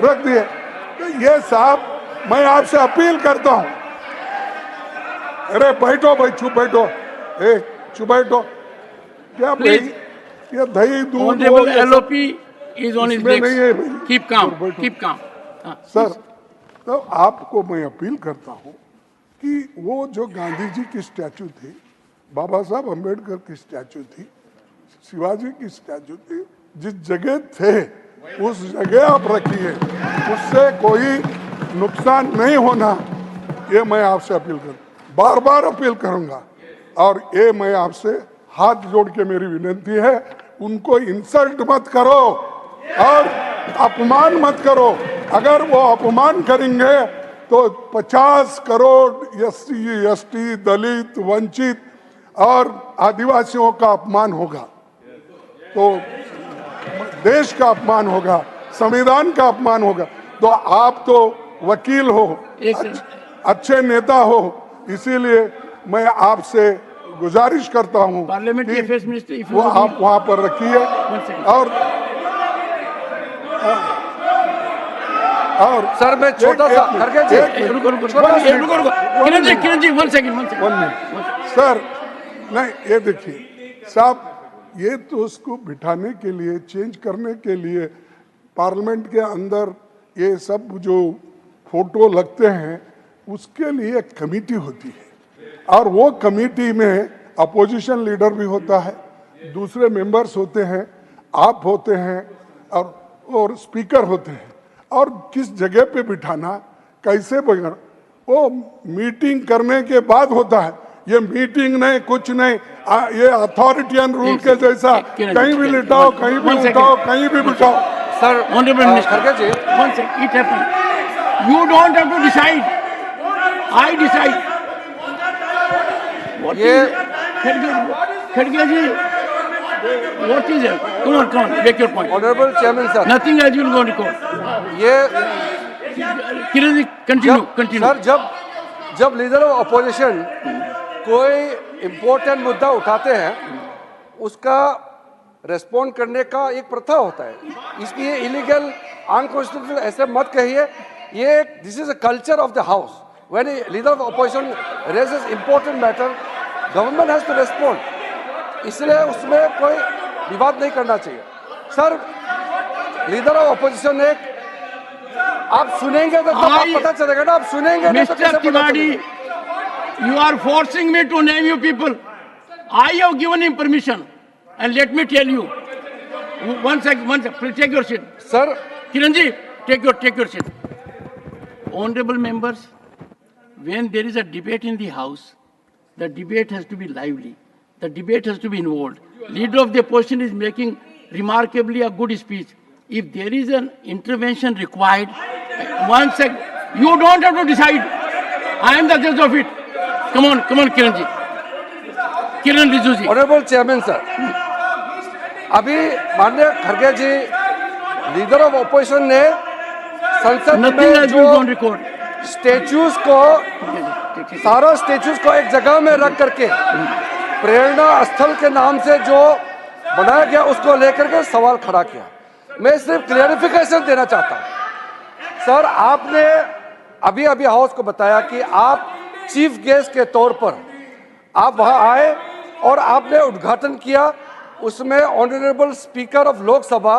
रख दिए। तो ये साहब, मैं आपसे अपील करता हूं, अरे बैठो भाई, चुप बैठो, चुप बैठो। क्या भाई, ये दही दूध LOP is on his legs. Keep calm, keep calm. Sir, तो आपको मैं अपील करता हूं कि वो जो गांधी जी की स्टैचू थी, बाबा साहब अंबेडकर की स्टैचू थी, शिवाजी की स्टैचू थी, जिस जगह थे उस जगह आप रखिए, उससे कोई नुकसान नहीं होना, ये मैं आपसे अपील बार बार अपील करूंगा। और ये मैं आपसे हाथ जोड़ के मेरी विनती है, उनको इंसल्ट मत करो और अपमान मत करो। अगर वो अपमान करेंगे तो 50 करोड़ SC, ST, दलित, वंचित और आदिवासियों का अपमान होगा, तो देश का अपमान होगा, संविधान का अपमान होगा। तो आप तो वकील हो, अच्छे नेता हो, इसीलिए मैं आपसे गुजारिश करता हूं पार्लियामेंट्री अफेयर्स मिनिस्टर, वो आप वहां पर रखिए। और सर मैं छोटा सा खड़गे जी, किरण जी 1 सेकंड सर, नहीं ये देखिए साहब, ये तो उसको बिठाने के लिए, चेंज करने के लिए पार्लियामेंट के अंदर ये सब जो फोटो लगते हैं उसके लिए एक कमेटी होती है, और वो कमेटी में अपोजिशन लीडर भी होता है, दूसरे मेंबर्स होते हैं, आप होते हैं और स्पीकर होते हैं। और किस जगह पे बिठाना, कैसे बिठाना, वो मीटिंग करने के बाद होता है। ये मीटिंग नहीं, कुछ नहीं, ये अथॉरिटियन रूल के जैसा कहीं भी लिटाओ, कहीं भी उठाओ, कहीं भी बिठाओ। सर ऑनरेबल मिनिस्टर जी, 1 second, it happen, you don't have to decide, I decide. ये खड़गे ji, what is it? Come on, make your point. Honourable chairman sir, Nothing else will go on record. ये किरण जी कंटिन्यू। सर जब लीडर ऑफ अपोजिशन कोई इम्पोर्टेंट मुद्दा उठाते हैं, उसका रेस्पॉन्ड करने का एक प्रथा होता है, इसलिए इलीगल, अनकॉन्स्टिट्यूशनल ऐसे मत कहिए। ये this is a culture of the house, when a leader of opposition raises important matter, government has to respond, इसलिए उसमें कोई विवाद नहीं करना चाहिए। सर लीडर ऑफ अपोजिशन ने, आप सुनेंगे तो तब पता चलेगा ना, आप सुनेंगे नहीं तो कैसे पता चलेगा? You are forcing me to name you people. I have given him permission, and let me tell you. One second, please take your seat. Sir, Kiranji, take your seat. Honorable members, when there is a debate in the House, the debate has to be lively. The debate has to be involved. Leader of the opposition is making remarkably a good speech. If there is an intervention required, 1 second, you don't have to decide. I am the judge of it. Come on, Kiran ji. Kiran Rijiju ji. Honourable chairman sir, अभी माननीय खड़गे जी, लीडर ऑफ अपोजिशन ने संसद में जो स्टेच्यूज को, सारा स्टेच्यूज को एक जगह में रख करके प्रेरणा स्थल के नाम से जो बनाया गया उसको लेकर के सवाल खड़ा किया। मैं सिर्फ क्लियरिफिकेशन देना चाहता हूं। सर, आपने अभी अभी हाउस को बताया कि आप चीफ गेस्ट के तौर पर आप वहां आए और आपने उद्घाटन किया। उसमें honourable speaker of Lok Sabha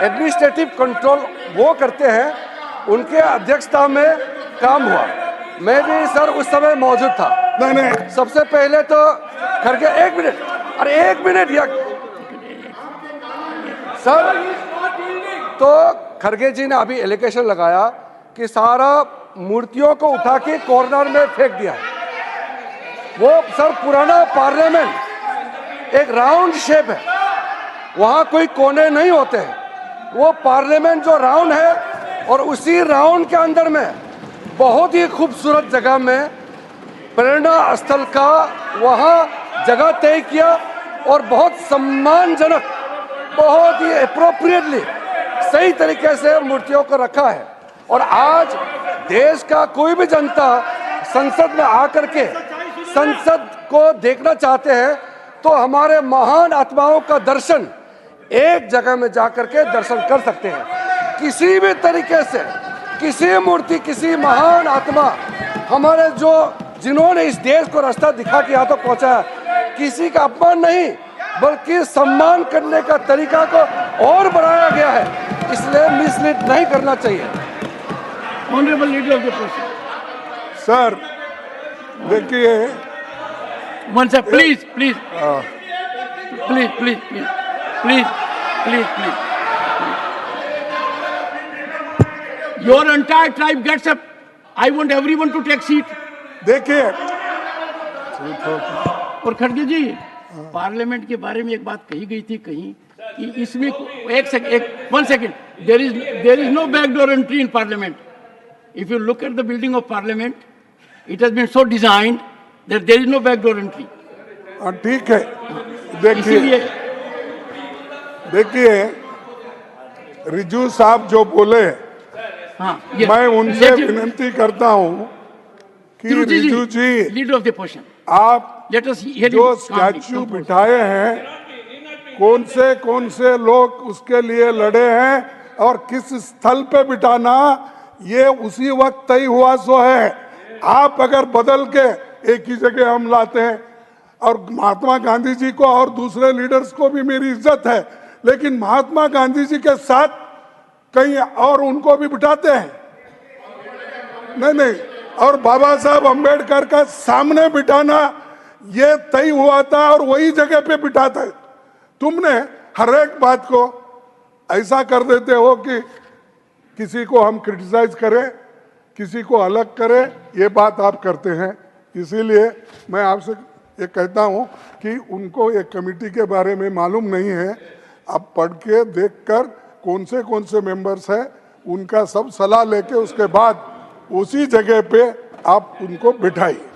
administrative control वो करते हैं, उनके अध्यक्षता में काम हुआ। मैं भी सर उस समय मौजूद था। नहीं, सबसे पहले तो खड़गे, एक मिनट, अरे एक मिनट या सर, तो खड़गे जी ने अभी एलिगेशन लगाया कि सारा मूर्तियों को उठा के कॉर्नर में फेंक दिया है। वो सर पुराना पार्लियामेंट एक राउंड शेप है, वहां कोई कोने नहीं होते हैं। वो पार्लियामेंट जो राउंड है और उसी राउंड के अंदर में बहुत ही खूबसूरत जगह में प्रेरणा स्थल का वहां जगह तय किया और बहुत सम्मानजनक, बहुत ही एप्रोप्रिएटली सही तरीके से मूर्तियों को रखा है। और आज देश का कोई भी जनता संसद में आकर के संसद को देखना चाहते हैं तो हमारे महान आत्माओं का दर्शन एक जगह में जाकर के दर्शन कर सकते हैं। किसी भी तरीके से किसी मूर्ति, किसी महान आत्मा हमारे जो जिन्होंने इस देश को रास्ता दिखा के यहाँ तक पहुँचाया, किसी का अपमान नहीं बल्कि सम्मान करने का तरीका को और बढ़ाया गया है, इसलिए मिसलीड नहीं करना चाहिए। Honourable leader of the person. Sir देखिए, one second please please please please please please please please your entire tribe gets up. I want everyone to take seat. देखिए, और खड़गे जी, पार्लियामेंट के बारे में एक बात कही गई थी कहीं कि इसमें one second, there is no backdoor entry in parliament. If you look at the building of parliament, it has been so designed that there is no backdoor entry. ठीक है। देखिए रिजू साहब जो बोले, हाँ, मैं उनसे विनती करता हूं कि रिजू जी, लीडर ऑफ द पोर्शन, आप जो स्टैच्यू बिठाए हैं, कौन से लोग उसके लिए लड़े हैं और किस स्थल पे बिठाना, ये उसी वक्त तय हुआ सो है। आप अगर बदल के एक ही जगह हम लाते हैं, और महात्मा गांधी जी को और दूसरे लीडर्स को भी मेरी इज्जत है, लेकिन महात्मा गांधी जी के साथ कहीं और उनको भी बिठाते हैं। नहीं, और बाबा साहब अंबेडकर का सामने बिठाना ये तय हुआ था और वही जगह पे बिठाता है। तुमने हर एक बात को ऐसा कर देते हो कि किसी को हम क्रिटिसाइज करें, किसी को अलग करें, ये बात आप करते हैं। इसीलिए मैं आपसे ये कहता हूं कि उनको एक कमेटी के बारे में मालूम नहीं है। आप पढ़ के देखकर कौन से मेंबर्स हैं उनका सब सलाह लेके उसके बाद उसी जगह पे आप उनको बिठाइए।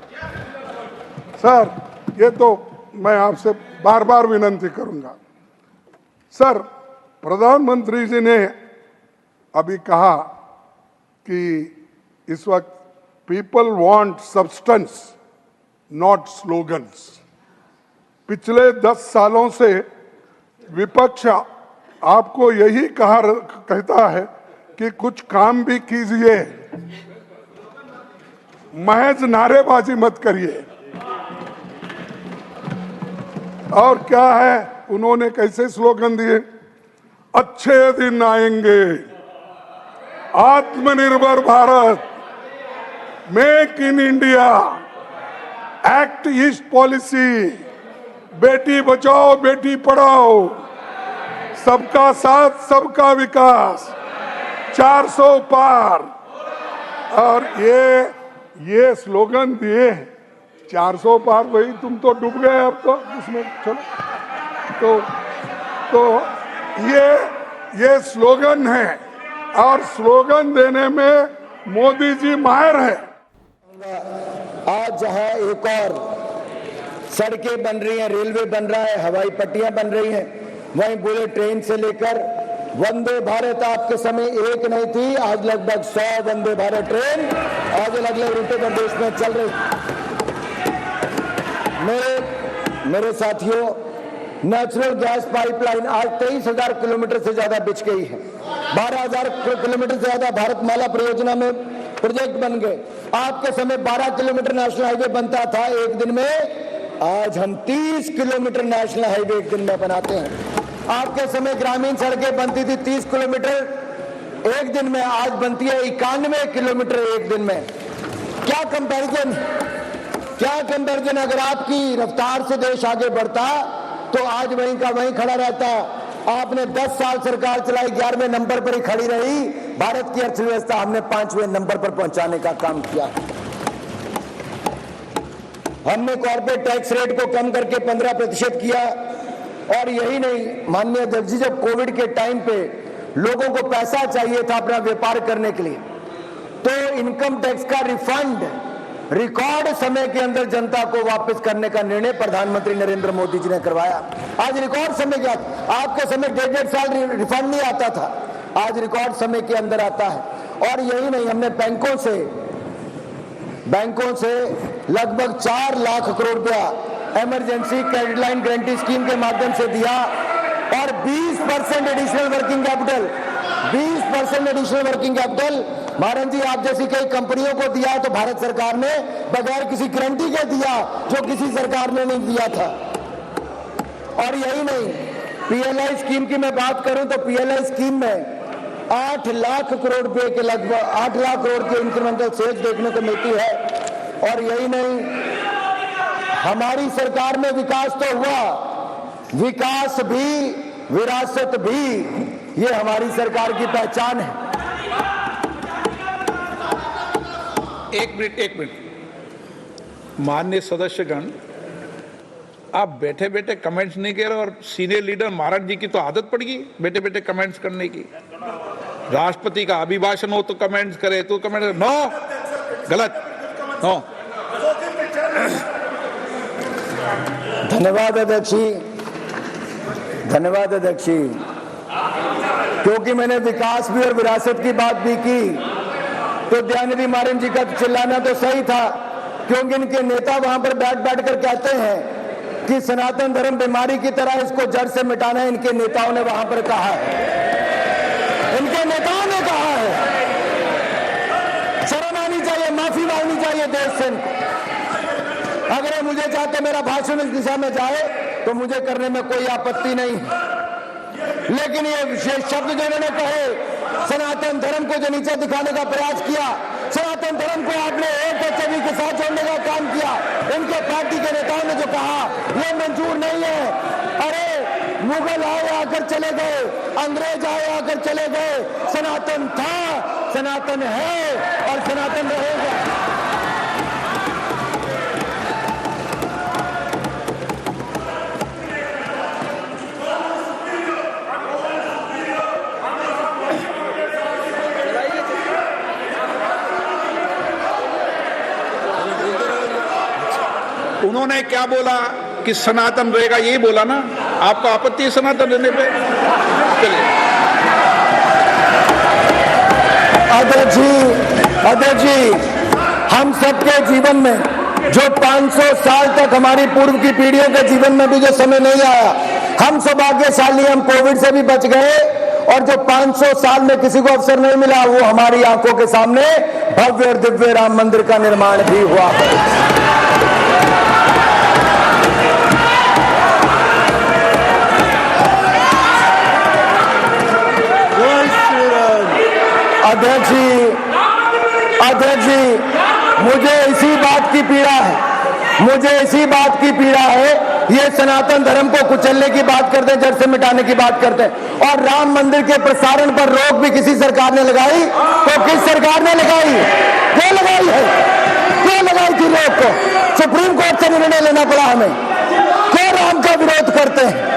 सर, ये तो मैं आपसे बार बार विनती करूंगा। सर, प्रधानमंत्री जी ने अभी कहा कि इस वक्त people want substance not slogans. पिछले 10 सालों से विपक्ष आपको यही कहता है कि कुछ काम भी कीजिए, महज नारेबाजी मत करिए। और क्या है, उन्होंने कैसे स्लोगन दिए? अच्छे दिन आएंगे, आत्मनिर्भर Bharat, make in India, act east policy, Beti Bachao Beti Padhao, सबका साथ सबका विकास, 400 पार। और ये स्लोगन दिए, 400 पार, वही तुम तो डूब गए अब तो इसमें। चलो तो ये स्लोगन है और स्लोगन देने में मोदी जी माहिर है। आज जहां एक और सड़कें बन रही हैं, रेलवे बन रहा है, हवाई पट्टियां बन रही हैं, वहीं बुलेट ट्रेन से लेकर वंदे भारत आपके समय एक नहीं थी, आज लगभग 100 वंदे भारत ट्रेन आज अलग अलग रूटों पर देश में चल रही। मेरे मेरे साथियों, नेचुरल गैस पाइपलाइन आज 23,000 किलोमीटर से ज्यादा बिछ गई है। 12,000 किलोमीटर से ज्यादा भारतमाला परियोजना में प्रोजेक्ट बन गए। आपके समय 12 किलोमीटर नेशनल हाईवे बनता था एक दिन में, आज हम 30 किलोमीटर नेशनल हाईवे एक दिन में बनाते हैं। आपके समय ग्रामीण सड़कें बनती थी 30 किलोमीटर एक दिन में, आज बनती है 91 किलोमीटर एक दिन में। क्या कंपैरिजन, क्या कंपैरिजन। अगर आपकी रफ्तार से देश आगे बढ़ता तो आज वहीं का वहीं खड़ा रहता। आपने 10 साल सरकार चलाई, 11वें नंबर पर ही खड़ी रही। भारत की अर्थव्यवस्था हमने 5वें नंबर पर पहुंचाने का काम किया। हमने कॉर्पोरेट टैक्स रेट को कम करके 15% किया। और यही नहीं, माननीय अध्यक्ष जी, जब कोविड के टाइम पे लोगों को पैसा चाहिए था अपना व्यापार करने के लिए, तो इनकम टैक्स का रिफंड रिकॉर्ड समय के अंदर जनता को वापस करने का निर्णय प्रधानमंत्री नरेंद्र मोदी जी ने करवाया। आज रिकॉर्ड समय क्या, आपके समय 1.5 साल रिफंड नहीं आता था, आज रिकॉर्ड समय के अंदर आता है। और यही नहीं, हमने बैंकों से लगभग 4 लाख करोड़ रुपया emergency credit line guarantee scheme के माध्यम से दिया और 20% additional working capital, 20% additional working capital महाराज जी आप जैसी कई कंपनियों को दिया तो भारत सरकार ने बगैर किसी गारंटी के दिया, जो किसी सरकार ने नहीं दिया था। और यही नहीं, पीएलआई स्कीम की मैं बात करूं तो पीएलआई स्कीम में 8 लाख करोड़ रुपए के लगभग 8 लाख करोड़ के इंक्रीमेंटल सेल्स देखने को मिलती है। और यही नहीं, हमारी सरकार में विकास तो हुआ, विकास भी विरासत भी, ये हमारी सरकार की पहचान है। एक मिनट माननीय सदस्यगण, आप बैठे बैठे कमेंट्स नहीं कह रहे और सीनियर लीडर महाराज जी की तो आदत पड़ गई बैठे बैठे कमेंट्स करने की। राष्ट्रपति का अभिभाषण हो तो कमेंट्स करे, तो कमेंट नो, गलत, नो। धन्यवाद अध्यक्ष जी, धन्यवाद अध्यक्ष जी। क्योंकि मैंने विकास भी और विरासत की बात भी की, तो दयानिधि मारन जी का चिल्लाना तो सही था, क्योंकि इनके नेता वहां पर बैठ कर कहते हैं कि सनातन धर्म बीमारी की तरह इसको जड़ से मिटाना है। इनके नेताओं ने वहां पर कहा है, इनके नेताओं ने कहा है। शर्म आनी चाहिए, माफी मांगनी चाहिए देश से इनको। अगर मुझे चाहते मेरा भाषण इस दिशा में जाए तो मुझे करने में कोई आपत्ति नहीं है, लेकिन ये विशेष शब्द जो इन्होंने कहे, सनातन धर्म को जो नीचे दिखाने का प्रयास किया, सनातन धर्म को आपने एक एचवी के साथ जोड़ने का काम किया, इनके पार्टी के नेताओं ने जो कहा ये मंजूर नहीं है। अरे मुगल आए आकर चले गए, अंग्रेज आए आकर चले गए, सनातन था, सनातन है और सनातन रहेगा। उन्होंने क्या बोला कि सनातन रहेगा, यही बोला ना। आपको आपत्ति है सनातन रहने पे? चलिए। अध्यक्ष जी, हम सबके जीवन में जो 500 साल तक हमारी पूर्व की पीढ़ियों के जीवन में भी जो समय नहीं आया, हम सौभाग्यशाली, हम कोविड से भी बच गए। और जो 500 साल में किसी को अवसर नहीं मिला, वो हमारी आंखों के सामने भव्य और दिव्य राम मंदिर का निर्माण भी हुआ। अध्यक्ष जी, मुझे इसी बात की पीड़ा है, ये सनातन धर्म को कुचलने की बात करते हैं, जड़ से मिटाने की बात करते हैं। और राम मंदिर के प्रसारण पर रोक भी किसी सरकार ने लगाई, तो किस सरकार ने लगाई? क्यों लगाई है? क्यों लगाई थी रोक को? सुप्रीम कोर्ट से निर्णय लेना पड़ा हमें। क्यों राम का विरोध करते हैं?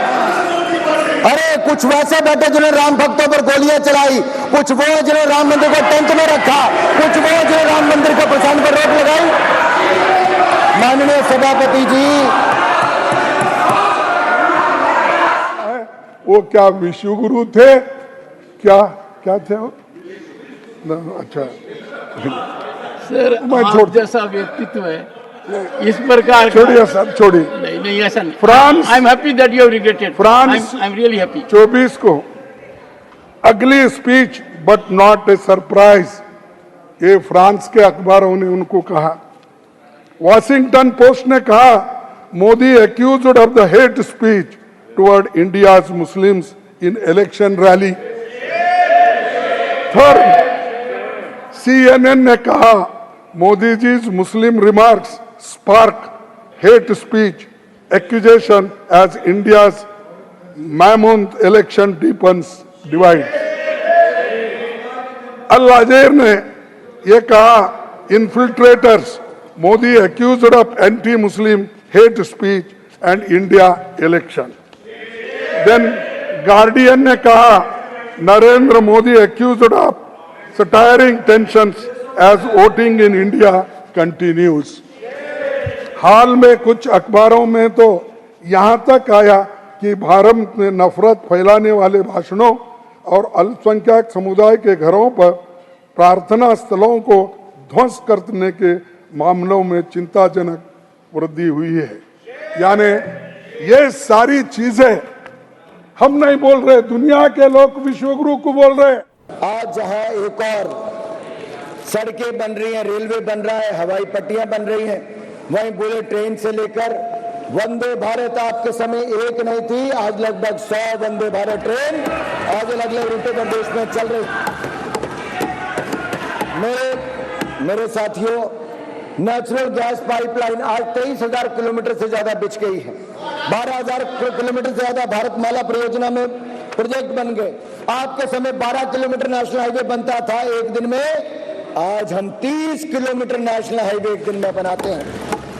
अरे कुछ वैसे बैठे जिन्होंने राम भक्तों पर गोलियां चलाई, कुछ वो जिन्होंने राम मंदिर को टेंट में रखा, कुछ वो जिन्होंने राम मंदिर के प्रसारण पर रोक लगाई। माननीय सभापति जी, वो क्या विश्वगुरु थे? क्या थे वो? अच्छा सर, आप जैसा व्यक्तित्व है इस प्रकार छोड़िए सर, छोड़िए। नहीं नहीं ऐसा नहीं। France- I am happy that you have regretted. France- I am really happy. 24 को अगली speech but not a surprise, ये फ्रांस के अखबारों ने उनको कहा। वॉशिंगटन पोस्ट ने कहा Modi accused of the hate speech toward India's Muslims in election rally. Third, CNN ने कहा मोदी जी's मुस्लिम remarks spark hate speech accusation as India's mammoth election deepens divide. अल अज़हर ने ये कहा infiltrators Modi accused of anti-Muslim hate speech and India election. Then Guardian ने कहा Narendra Modi accused of stirring tensions as voting in India continues. हाल में कुछ अखबारों में तो यहाँ तक आया कि भारत में नफरत फैलाने वाले भाषणों और अल्पसंख्यक समुदाय के घरों पर प्रार्थना स्थलों को ध्वंस करने के मामलों में चिंताजनक वृद्धि हुई है। यानी ये सारी चीजें हम नहीं बोल रहे, दुनिया के लोग विश्वगुरु को बोल रहे। आज जहां एक और सड़कें बन रही हैं, रेलवे बन रहा है, हवाई पट्टियां बन रही हैं, वहीं बुलेट ट्रेन से लेकर वंदे भारत आपके समय एक नहीं थी, आज लगभग 100 वंदे भारत ट्रेन आज अलग अलग रूटों पर देश में चल रही। मेरे साथियों, नेचुरल गैस पाइपलाइन आज 23,000 किलोमीटर से ज्यादा बिछ गई है। 12,000 किलोमीटर से ज्यादा भारतमाला परियोजना में प्रोजेक्ट बन गए। आपके समय 12 किलोमीटर नेशनल हाईवे बनता था एक दिन में, आज हम 30 किलोमीटर नेशनल हाईवे एक दिन में बनाते हैं।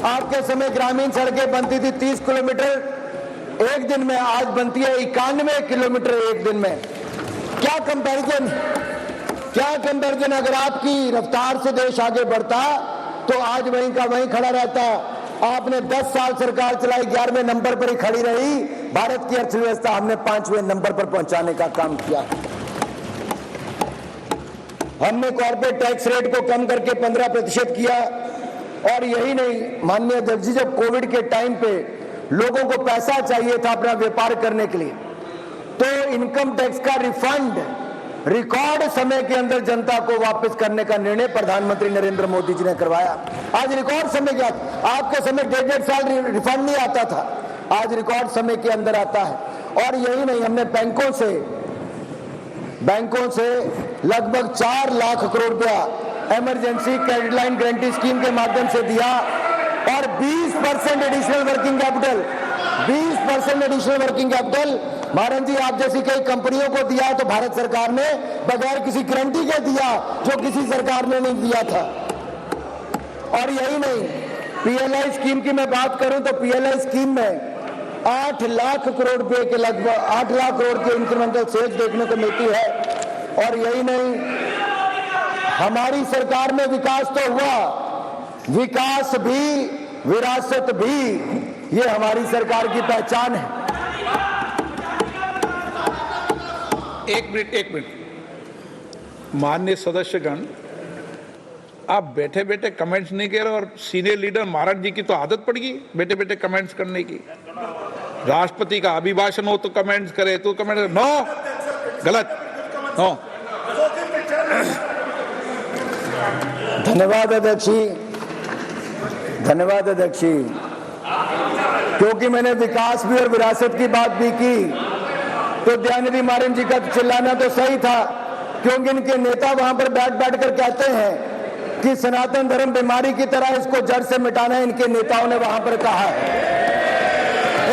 आपके समय ग्रामीण सड़कें बनती थी 30 किलोमीटर एक दिन में, आज बनती है 91 किलोमीटर एक दिन में। क्या कंपैरिजन, क्या कंपैरिजन। अगर आपकी रफ्तार से देश आगे बढ़ता तो आज वहीं का वहीं खड़ा रहता। आपने 10 साल सरकार चलाई, 11वें नंबर पर ही खड़ी रही। भारत की अर्थव्यवस्था हमने 5वें नंबर पर पहुंचाने का काम किया। हमने कॉर्पोरेट टैक्स रेट को कम करके 15% किया। और यही नहीं माननीय अध्यक्ष जी, जब कोविड के टाइम पे लोगों को पैसा चाहिए था अपना व्यापार करने के लिए, तो इनकम टैक्स का रिफंड रिकॉर्ड समय के अंदर जनता को वापस करने का निर्णय प्रधानमंत्री नरेंद्र मोदी जी ने करवाया। आज रिकॉर्ड समय क्या, आपके समय 1.5 साल रिफंड नहीं आता था, आज रिकॉर्ड समय के अंदर आता है। और यही नहीं, हमने बैंकों से लगभग 4 लाख करोड़ रुपया emergency credit line guarantee scheme के माध्यम से दिया और 20% additional working capital, 20% additional working capital महाराज जी आप जैसी कई कंपनियों को दिया तो भारत सरकार ने बगैर किसी गारंटी के दिया, जो किसी सरकार ने नहीं दिया था। और यही नहीं, पीएलआई स्कीम की मैं बात करूं तो पीएलआई स्कीम में 8 लाख करोड़ रुपए के लगभग 8 लाख करोड़ के इंक्रीमेंटल सेल्स देखने को मिलती है। और यही नहीं, हमारी सरकार में विकास तो हुआ, विकास भी विरासत भी, ये हमारी सरकार की पहचान है। एक मिनट माननीय सदस्यगण, आप बैठे बैठे कमेंट्स नहीं कह रहे और सीनियर लीडर महाराज जी की तो आदत पड़ गई बैठे बैठे कमेंट्स करने की। राष्ट्रपति का अभिभाषण हो तो कमेंट्स करे, तो कमेंट नो, गलत नो। धन्यवाद अध्यक्ष जी, धन्यवाद अध्यक्ष जी। क्योंकि मैंने विकास भी और विरासत की बात भी की, तो दयानिधि मारन जी का चिल्लाना तो सही था, क्योंकि इनके नेता वहां पर बैठ कर कहते हैं कि सनातन धर्म बीमारी की तरह इसको जड़ से मिटाना है। इनके नेताओं ने वहां पर कहा है,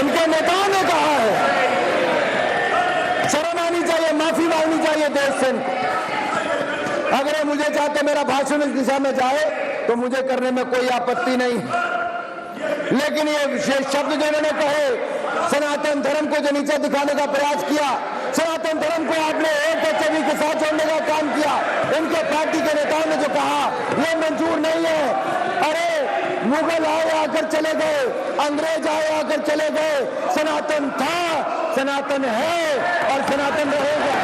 इनके नेताओं ने कहा है। शर्म आनी चाहिए, माफी मांगनी चाहिए देश से इनको। अगर ये मुझे चाहते मेरा भाषण इस दिशा में जाए तो मुझे करने में कोई आपत्ति नहीं, लेकिन ये विशेष शब्द जो इन्होंने कहे, सनातन धर्म को जो नीचे दिखाने का प्रयास किया, सनातन धर्म को आपने एक छवि के साथ जोड़ने का काम किया, इनके पार्टी के नेताओं ने जो कहा ये मंजूर नहीं है। अरे मुगल आए आकर चले गए, अंग्रेज आए आकर चले गए, सनातन था, सनातन है और सनातन रहेगा।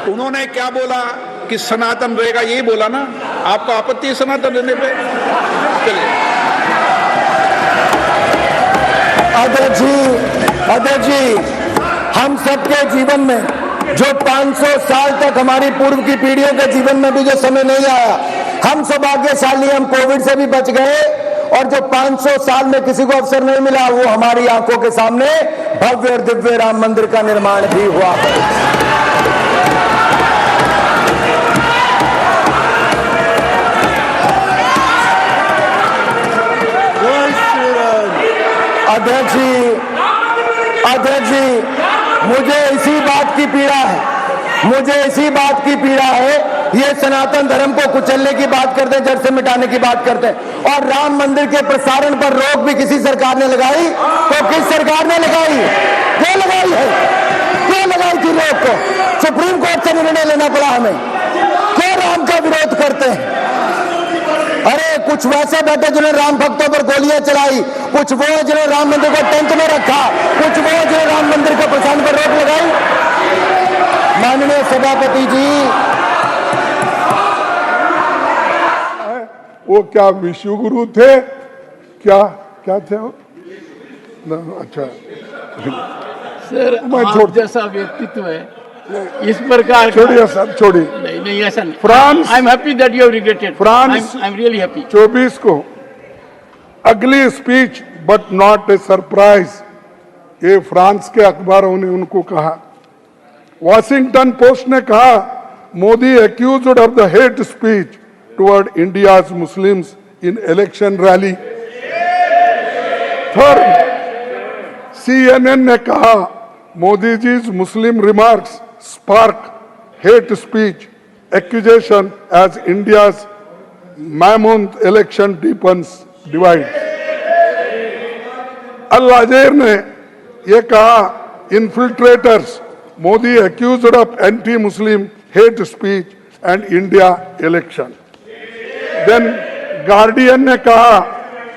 उन्होंने क्या बोला कि सनातन रहेगा, यही बोला ना। आपको आपत्ति है सनातन रहने पे? चलिए। अध्यक्ष जी, हम सबके जीवन में जो 500 साल तक हमारी पूर्व की पीढ़ियों के जीवन में भी जो समय नहीं आया, हम सौभाग्यशाली, हम कोविड से भी बच गए, और जो 500 साल में किसी को अवसर नहीं मिला, वो हमारी आंखों के सामने भव्य और दिव्य राम मंदिर का निर्माण भी हुआ। अध्यक्ष जी, मुझे इसी बात की पीड़ा है, ये सनातन धर्म को कुचलने की बात करते हैं, जड़ से मिटाने की बात करते हैं, और राम मंदिर के प्रसारण पर रोक भी किसी सरकार ने लगाई, तो किस सरकार ने लगाई? क्यों लगाई है? क्यों लगाई थी रोक को? सुप्रीम कोर्ट से निर्णय लेना पड़ा हमें। क्यों राम का विरोध करते हैं? अरे कुछ वैसे बैठे जिन्होंने राम भक्तों पर गोलियां चलाई, कुछ वो जिन्होंने राम मंदिर को टेंट में रखा, कुछ वो जिन्होंने राम मंदिर के प्रसारण पर रोक लगाई। माननीय सभापति जी, वो क्या विश्वगुरु थे? क्या थे वो? अच्छा सर, आप जैसा व्यक्तित्व है, इस प्रकार छोड़िए सर, छोड़िए। नहीं ऐसा नहीं। France, I am happy that you have regretted. France I am really happy. 24 को अगली speech but not a surprise, ये फ्रांस के अखबारों ने उनको कहा। वॉशिंगटन पोस्ट ने कहा, Modi accused of the hate speech toward India's Muslims in election rally. Third, CNN ने कहा, Modi जी's Muslim remarks spark hate speech accusation as India's mammoth election deepens divide. अल अज़हर ने ये कहा, infiltrators, Modi accused of anti-Muslim hate speech and India election. Then Guardian ने कहा,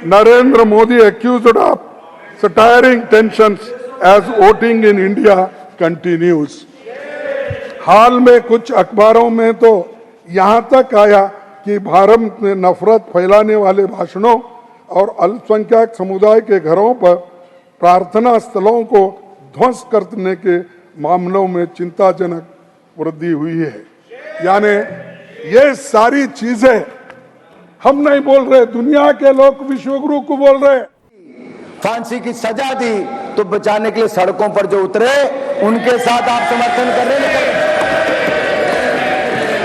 Narendra Modi accused of stirring tensions as voting in India continues. हाल में कुछ अखबारों में तो यहाँ तक आया कि भारत में नफरत फैलाने वाले भाषणों और अल्पसंख्यक समुदाय के घरों पर प्रार्थना स्थलों को ध्वंस करने के मामलों में चिंताजनक वृद्धि हुई है। यानी ये सारी चीजें हम नहीं बोल रहे, दुनिया के लोग विश्वगुरु को बोल रहे। फांसी की सजा दी तो बचाने के लिए सड़कों पर जो उतरे, उनके साथ आप समर्थन कर रहे हैं,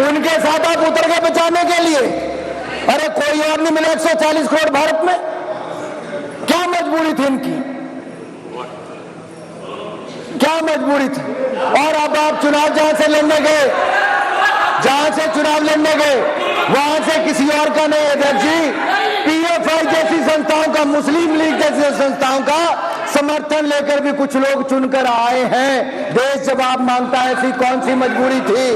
उनके साथ आप उतर गए बचाने के लिए। अरे कोई और नहीं मिला 140 करोड़ भारत में? क्या मजबूरी थी इनकी? क्या मजबूरी थी? और अब आप चुनाव जहां से लड़ने गए, वहां से किसी और का नहीं। अध्यक्ष जी, PFI जैसी संस्थाओं का, मुस्लिम लीग जैसी संस्थाओं का समर्थन लेकर भी कुछ लोग चुनकर आए हैं। देश जवाब मांगता है। ऐसी कौन सी मजबूरी थी?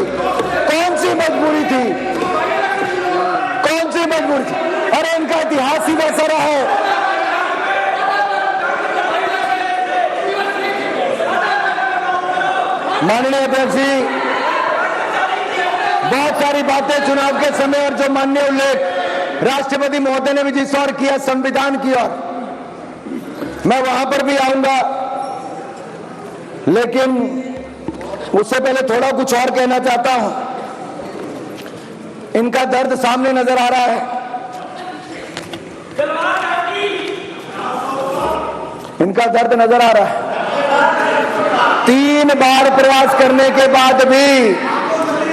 अरे इनका इतिहास ही वैसा रहा है। माननीय अध्यक्ष जी, बहुत सारी बातें चुनाव के समय और जो माननीय उल्लेख राष्ट्रपति महोदय ने भी जिस ओर किया, संविधान की ओर, मैं वहां पर भी आऊंगा, लेकिन उससे पहले थोड़ा कुछ और कहना चाहता हूं। इनका दर्द सामने नजर आ रहा है। इनका दर्द नजर आ रहा है। 3 बार प्रयास करने के बाद भी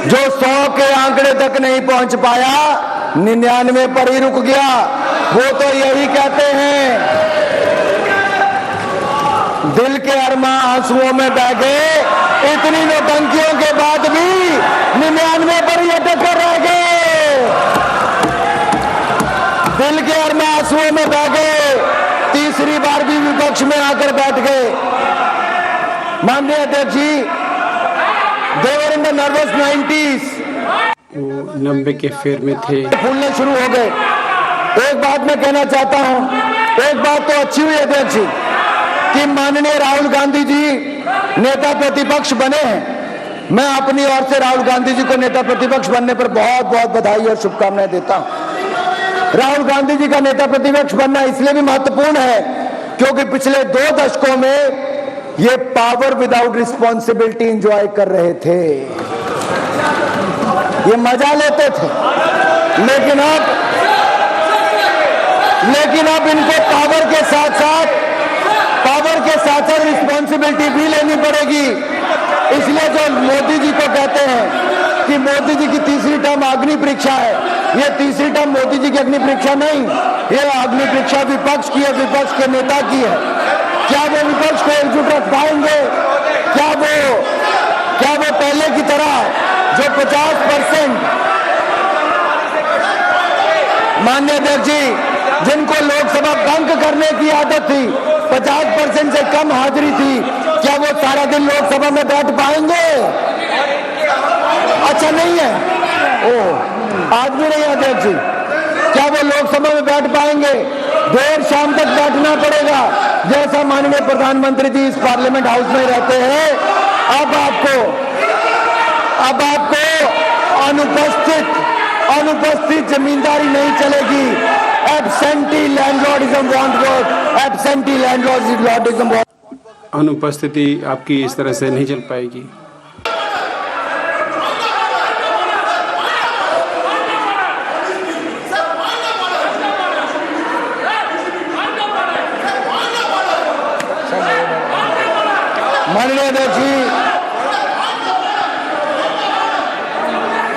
जो 100 के आंकड़े तक नहीं पहुंच पाया, 99 पर ही रुक गया। वो तो यही कहते हैं, दिल के अरमा आंसुओं में बह गए। इतनी नौटंकियों के बाद भी 99 पर ही अटक कर रह गए। दिल के अरमा आंसुओं में बह गए। तीसरी बार भी विपक्ष में आकर बैठ गए। माननीय अध्यक्ष जी, देवर इन द नर्वस 90s, 90 के फेर में थे, फूलने शुरू हो गए। एक बात मैं कहना चाहता हूं, एक बात तो अच्छी हुई अध्यक्ष जी कि माननीय राहुल गांधी जी नेता प्रतिपक्ष बने हैं, मैं अपनी ओर से राहुल गांधी जी को नेता प्रतिपक्ष बनने पर बहुत बहुत बधाई और शुभकामनाएं देता हूं। राहुल गांधी जी का नेता प्रतिपक्ष बनना इसलिए भी महत्वपूर्ण है क्योंकि पिछले 2 दशकों में ये पावर विदाउट रिस्पॉन्सिबिलिटी एंजॉय कर रहे थे, ये मजा लेते थे, लेकिन अब इनको पावर के साथ साथ रिस्पॉन्सिबिलिटी भी लेनी पड़ेगी। इसलिए जो मोदी जी को कहते हैं कि मोदी जी की तीसरी टर्म अग्नि परीक्षा है, ये तीसरी टर्म मोदी जी की अग्नि परीक्षा नहीं, ये अग्नि परीक्षा विपक्ष की है, विपक्ष के नेता की है। क्या वो विपक्ष को एकजुट रख पाएंगे? क्या वो पहले की तरह जो 50% माननीय अध्यक्ष जी जिनको लोकसभा बंक करने की आदत थी, 50% से कम हाजिरी थी, क्या वो सारा दिन लोकसभा में बैठ पाएंगे? अच्छा नहीं है, आज भी नहीं अध्यक्ष जी, क्या वो लोकसभा में बैठ पाएंगे? देर शाम तक बैठना पड़ेगा। जैसा माननीय प्रधानमंत्री जी इस पार्लियामेंट हाउस में रहते हैं, अब आपको अनुपस्थित जमींदारी नहीं चलेगी। Absentee landlordism want work, absentee landlordism want. अनुपस्थिति आपकी इस तरह से नहीं चल पाएगी।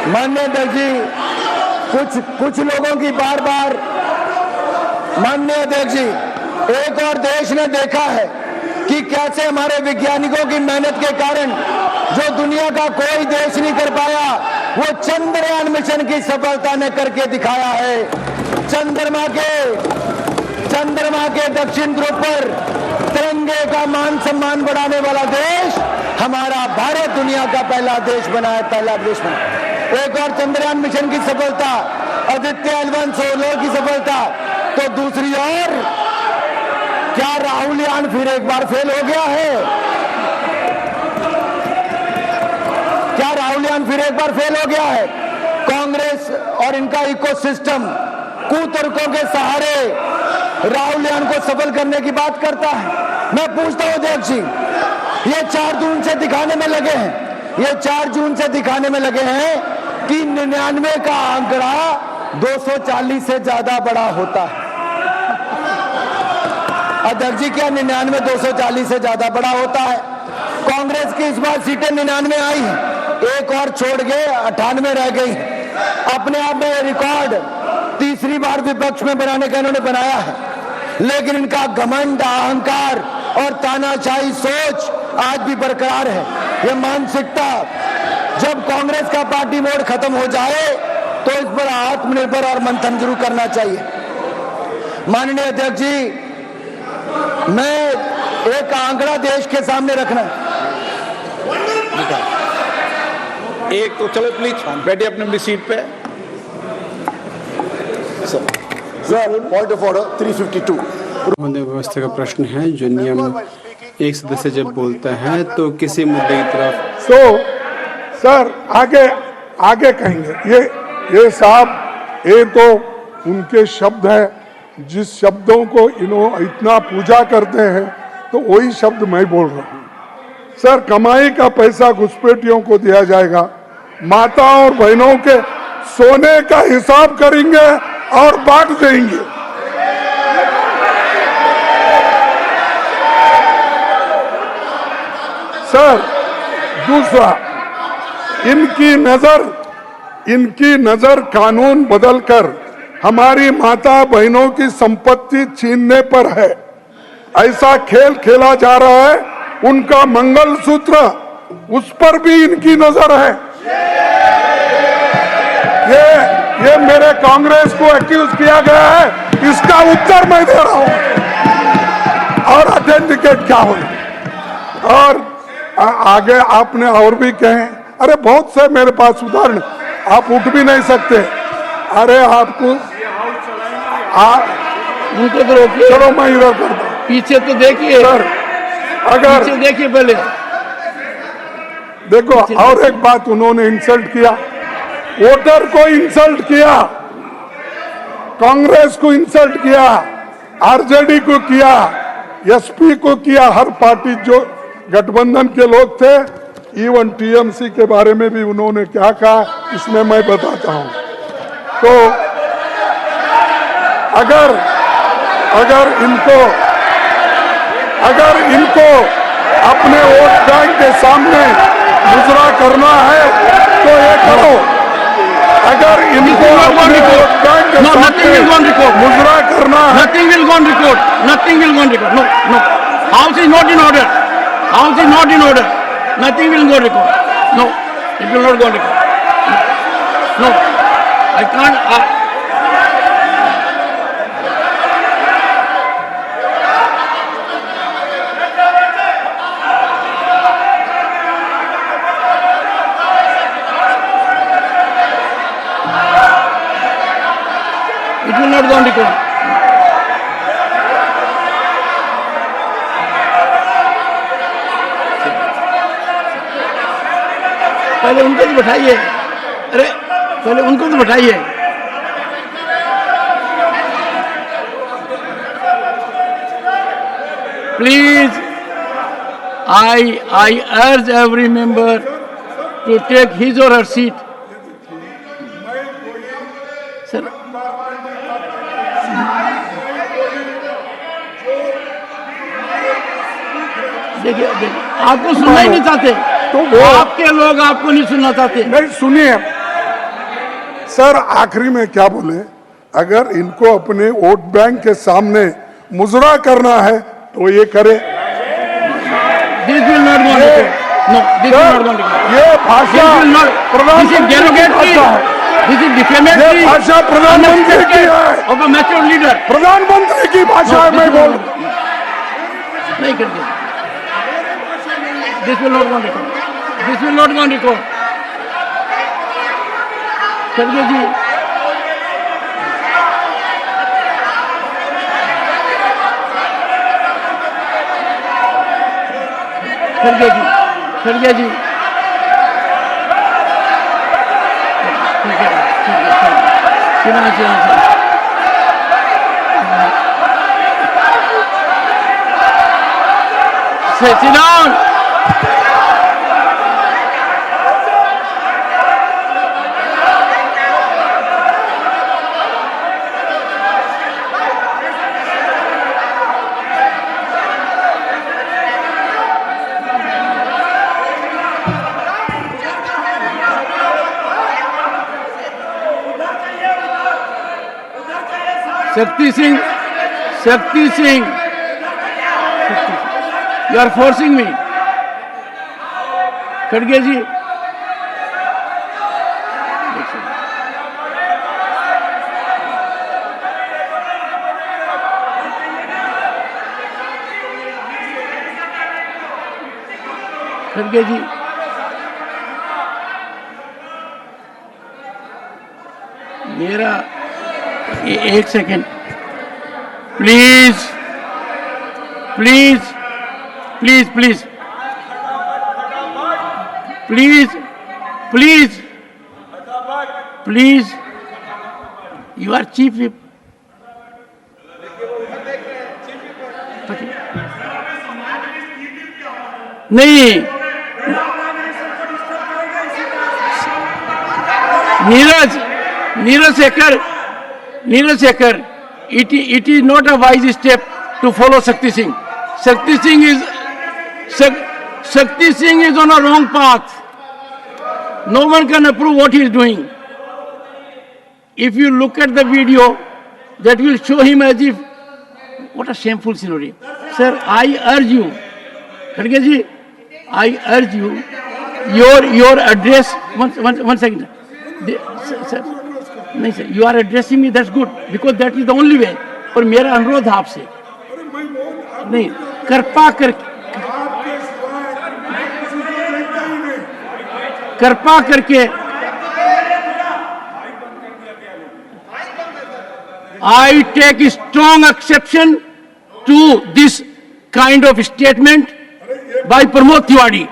माननीय अध्यक्ष जी कुछ लोगों की बार माननीय अध्यक्ष जी, एक और देश ने देखा है कि कैसे हमारे वैज्ञानिकों की मेहनत के कारण जो दुनिया का कोई देश नहीं कर पाया, वो चंद्रयान मिशन की सफलता ने करके दिखाया है। चंद्रमा के दक्षिण ध्रुव पर तिरंगे का मान सम्मान बढ़ाने वाला देश हमारा भारत दुनिया का पहला देश बना है, पहला देश बना। एक और चंद्रयान मिशन की सफलता, आदित्य L1 सोलर की सफलता, तो दूसरी ओर क्या राहुल यान फिर एक बार फेल हो गया है? क्या राहुल यान फिर एक बार फेल हो गया है? कांग्रेस और इनका इकोसिस्टम कुतर्कों के सहारे राहुल यान को सफल करने की बात करता है। मैं पूछता हूं अध्यक्ष जी, ये 4 जून से दिखाने में लगे हैं, ये 4 जून से दिखाने में लगे हैं कि 99 का आंकड़ा 240 से ज्यादा बड़ा होता है। अध्यक्ष जी, क्या 99 240 से ज्यादा बड़ा होता है? कांग्रेस की इस बार सीटें 99 आई हैं, एक और छोड़ गए 98 रह गई। अपने आप में रिकॉर्ड तीसरी बार विपक्ष में बनाने का इन्होंने बनाया है, लेकिन इनका घमंड, अहंकार और तानाशाही सोच आज भी बरकरार है। यह मानसिकता, जब कांग्रेस का पार्टी मोड खत्म हो जाए तो इस पर आत्मनिर्भर और मंथन जरूर करना चाहिए। माननीय अध्यक्ष जी, मैं एक आंकड़ा देश के सामने रखना, एक तो चलो प्लीज बैठे अपनी सीट पे। Sir, point of order 352। महोदय, व्यवस्था का प्रश्न है। जो नियम एक सदस्य जब बोलता है तो किसी मुद्दे की तरफ सर आगे कहेंगे। ये साहब, ये तो उनके शब्द हैं, जिस शब्दों को इन्होंने इतना पूजा करते हैं, तो वही शब्द मैं बोल रहा हूँ। सर, कमाई का पैसा घुसपैठियों को दिया जाएगा, माता और बहनों के सोने का हिसाब करेंगे और बांट देंगे। सर, दूसरा, इनकी नजर कानून बदलकर हमारी माता बहनों की संपत्ति छीनने पर है। ऐसा खेल खेला जा रहा है। उनका मंगलसूत्र, उस पर भी इनकी नजर है। ये मेरे कांग्रेस को एक्यूज किया गया है, इसका उत्तर मैं दे रहा हूं। और ऑथेंटिकेट क्या होगा? और आगे आपने और भी कहे, अरे बहुत से मेरे पास उदाहरण, आप उठ भी नहीं सकते। अरे आपको उनको तो रोकिए। चलो मैं इधर करता हूं। पीछे तो देखिए सर, अगर पीछे देखिए पहले। देखो और एक बात, उन्होंने इंसल्ट किया, वोटर को इंसल्ट किया, कांग्रेस को इंसल्ट किया, आरजेडी को किया, एसपी को किया, हर पार्टी जो गठबंधन के लोग थे, इवन टीएमसी के बारे में भी उन्होंने क्या कहा इसमें मैं बताता हूं। तो अगर इनको अपने वोट बैंक के सामने मुजरा करना है तो ये करो। अगर इनको अपने वोट बैंक के सामने मुजरा करना है, Nothing will go on record. Nothing will go on record. No, no. House is not in order. House is not in order. Nothing will go on record. No, it will not go on record. No, I can't. It will not go on record. पहले उनको तो बैठाइए, अरे पहले उनको तो बैठाइए। Please, I urge every member to take his or her seat. Sir, देखिए आपको सुनना ही नहीं चाहते, तो वो आपके लोग आपको नहीं सुनना चाहते। नहीं, सुनिए सर, आखिरी में क्या बोले, अगर इनको अपने वोट बैंक के सामने मुजरा करना है तो ये करे। This will not go on record. No, this will not go on record. ये भाषा This is प्रधानमंत्री की भाषा है। This is defamatory. ये भाषा प्रधानमंत्री की है, of a mature leader. प्रधानमंत्री की भाषा है। मैं बोल नहीं करते। This will not go on record. This will not go on record. खड़गे जी, खड़गे जी, खड़गे जी, ठीक है, सुना। Sit down. Shakti Singh, you are forcing me. खड़गे जी, खड़गे जी, मेरा एक second please please please please please please please you are chief whip नहीं Neeraj Shekhar it is not a wise step to follow Shakti Singh. Shakti Singh is on a wrong path. No one can approve what he is doing. If you look at the video, that will show him as if, what a shameful scenario. Sir, I urge you, Khadge ji, I urge you, your address, one second. Sir, नहीं sir, you are addressing me, that's good, because that is the only way. पर मेरा अनुरोध आपसे, नहीं कृपा करके I take strong exception to this kind of statement by Pramod Tiwari.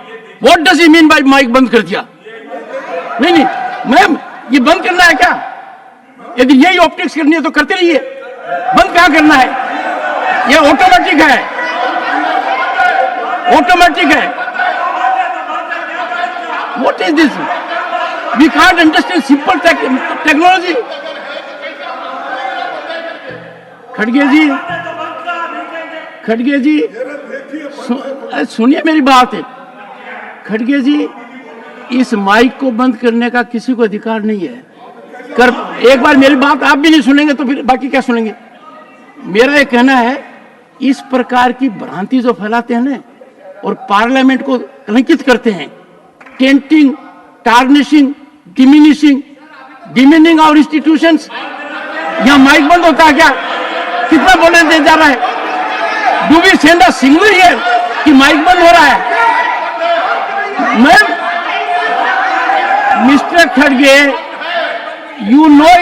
What does he mean by mic बंद कर दिया? नहीं नहीं मैम, ये बंद करना है क्या? यदि यही ऑप्टिक्स करनी है तो करते रहिए, बंद कहां करना है? ये ऑटोमेटिक है, ऑटोमेटिक है। What is this? We can't understand simple technology. खड़गे जी सुनिए मेरी बात है। खड़गे जी, इस माइक को बंद करने का किसी को अधिकार नहीं है। एक बार मेरी बात आप भी नहीं सुनेंगे तो फिर बाकी क्या सुनेंगे? मेरा ये कहना है, इस प्रकार की भ्रांति जो फैलाते हैं ना और पार्लियामेंट को कलंकित करते हैं, tainting, tarnishing, demeaning our institutions. यहाँ माइक बंद होता है क्या? कितना बोलने दे जा रहा है? Do we send a signal here कि माइक बंद हो रहा है? मैम, मिस्टर खड़गे, you know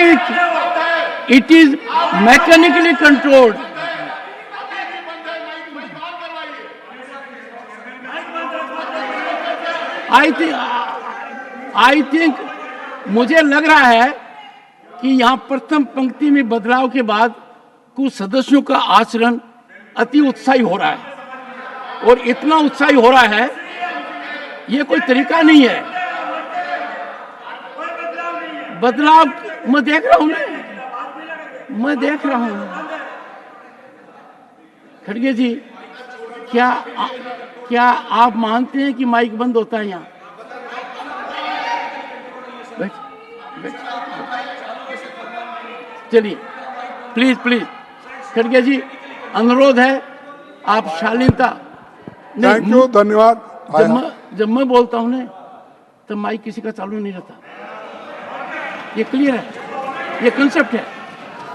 it is mechanically controlled. I think मुझे लग रहा है कि यहाँ प्रथम पंक्ति में बदलाव के बाद कुछ सदस्यों का आचरण अति उत्साही हो रहा है, और इतना उत्साही हो रहा है, ये कोई तरीका नहीं है। बदलाव मैं देख रहा हूं ना, मैं देख रहा हूं। खड़गे जी, क्या आप मानते हैं कि माइक बंद होता है यहाँ? चलिए प्लीज प्लीज, खड़गे जी अनुरोध है, आप शालीनता। थैंक यू, धन्यवाद। जब मैं बोलता हूं ना तो माइक किसी का चालू नहीं रहता, ये क्लियर है, ये कंसेप्ट है।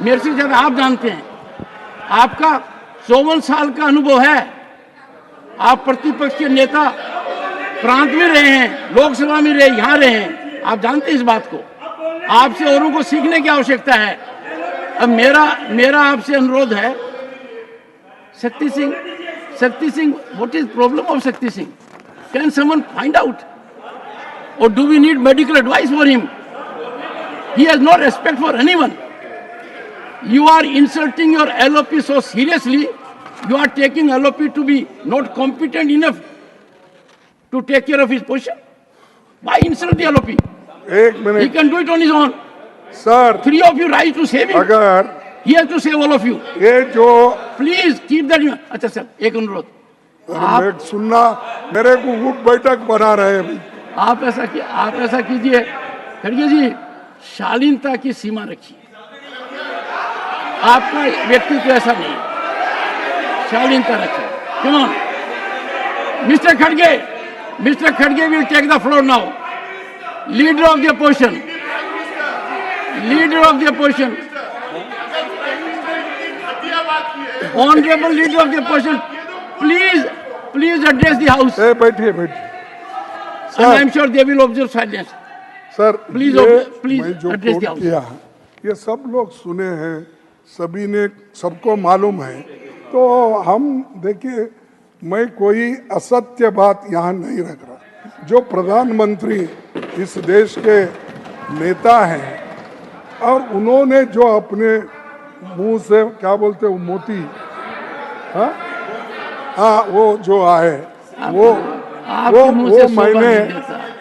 मेरे से ज्यादा आप जानते हैं, आपका 54 साल का अनुभव है, आप प्रतिपक्ष के नेता प्रांत में रहे हैं, लोकसभा में रहे, यहां रहे हैं, आप जानते हैं इस बात को। आपसे औरों को सीखने की आवश्यकता है। अब मेरा आपसे अनुरोध है, Shakti Singh, what is problem of Shakti Singh? Can someone find out, और do we need medical advice for him? He has no respect for anyone. You are insulting your LOP so seriously. You are taking LOP to be not competent enough to take care of his position. Why insult the LOP? एक minute, He can do it on his own. Sir, 3 of you rise to save him. अगर He has to save all of you. ये जो Please keep that. अच्छा सर, एक अनुरोध, मैं सुनना, मेरे को उठ बैठक बना रहे हैं। आप ऐसा कीजिए खड़गे जी, शालीनता की सीमा रखिए। आपका व्यक्तित्व ऐसा नहीं है, शालीनता रखिए। कम ऑन मिस्टर खड़गे will take the floor now. Leader of the opposition, honourable leader of the opposition, please address the house. बैठिए। I am sure they will observe silence. Sir, please मैं जो कोट किया है, ये सब लोग सुने हैं, सभी ने, सबको मालूम है। तो हम देखिए, मैं कोई असत्य बात यहाँ नहीं रख रहा। जो प्रधानमंत्री इस देश के नेता हैं, और उन्होंने जो अपने मुंह से क्या बोलते हैं, मोती, हाँ वो जो आए, वो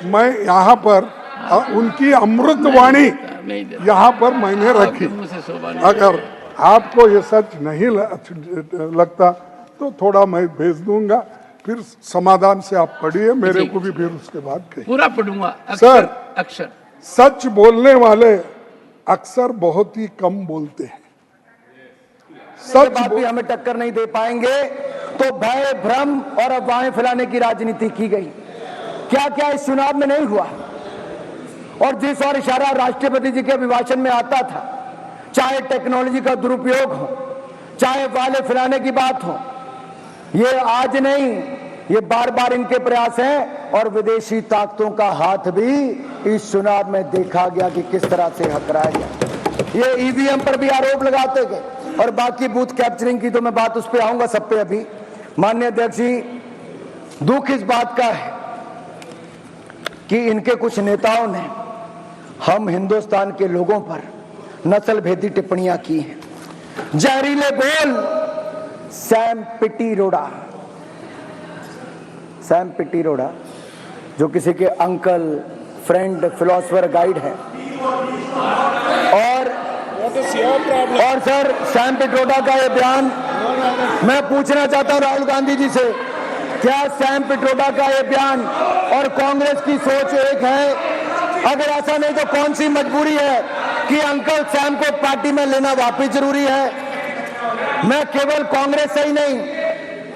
मैं यहाँ पर उनकी अमृतवाणी यहाँ पर मैंने रखी। अगर आपको ये सच नहीं लगता तो थोड़ा मैं भेज दूंगा, फिर समाधान से आप पढ़िए, मेरे को भी फिर उसके बाद कहिए। पूरा पढ़ूंगा। सर, अक्षर सच बोलने वाले अक्सर बहुत ही कम बोलते हैं। सच बात भी हमें टक्कर नहीं दे पाएंगे तो भय, भ्रम और अफवाहें फैलाने की राजनीति की गई। क्या क्या इस चुनाव में नहीं हुआ? और जिस और इशारा राष्ट्रपति जी के अभिभाषण में आता था, चाहे टेक्नोलॉजी का दुरुपयोग हो, चाहे वाले फैलाने की बात हो, ये आज नहीं, ये बार बार इनके प्रयास हैं। और विदेशी ताकतों का हाथ भी इस चुनाव में देखा गया कि किस तरह से हकराया गया। ये ईवीएम पर भी आरोप लगाते गए, और बाकी बूथ कैप्चरिंग की तो मैं बात उस पर आऊंगा, सब पे। अभी माननीय अध्यक्ष जी, दुख इस बात का है कि इनके कुछ नेताओं ने हम हिंदुस्तान के लोगों पर नस्ल भेदी टिप्पणियां की हैं। जहरीले बोल सैम पिटीरोड़ा जो किसी के अंकल, फ्रेंड, फिलोसोफर, गाइड है, और सर सैम पिट्रोडा का ये बयान, मैं पूछना चाहता हूं राहुल गांधी जी से, क्या सैम पिट्रोडा का ये बयान और कांग्रेस की सोच एक है? अगर ऐसा नहीं तो कौन सी मजबूरी है कि अंकल सैम को पार्टी में लेना वापिस जरूरी है? मैं केवल कांग्रेस से ही नहीं,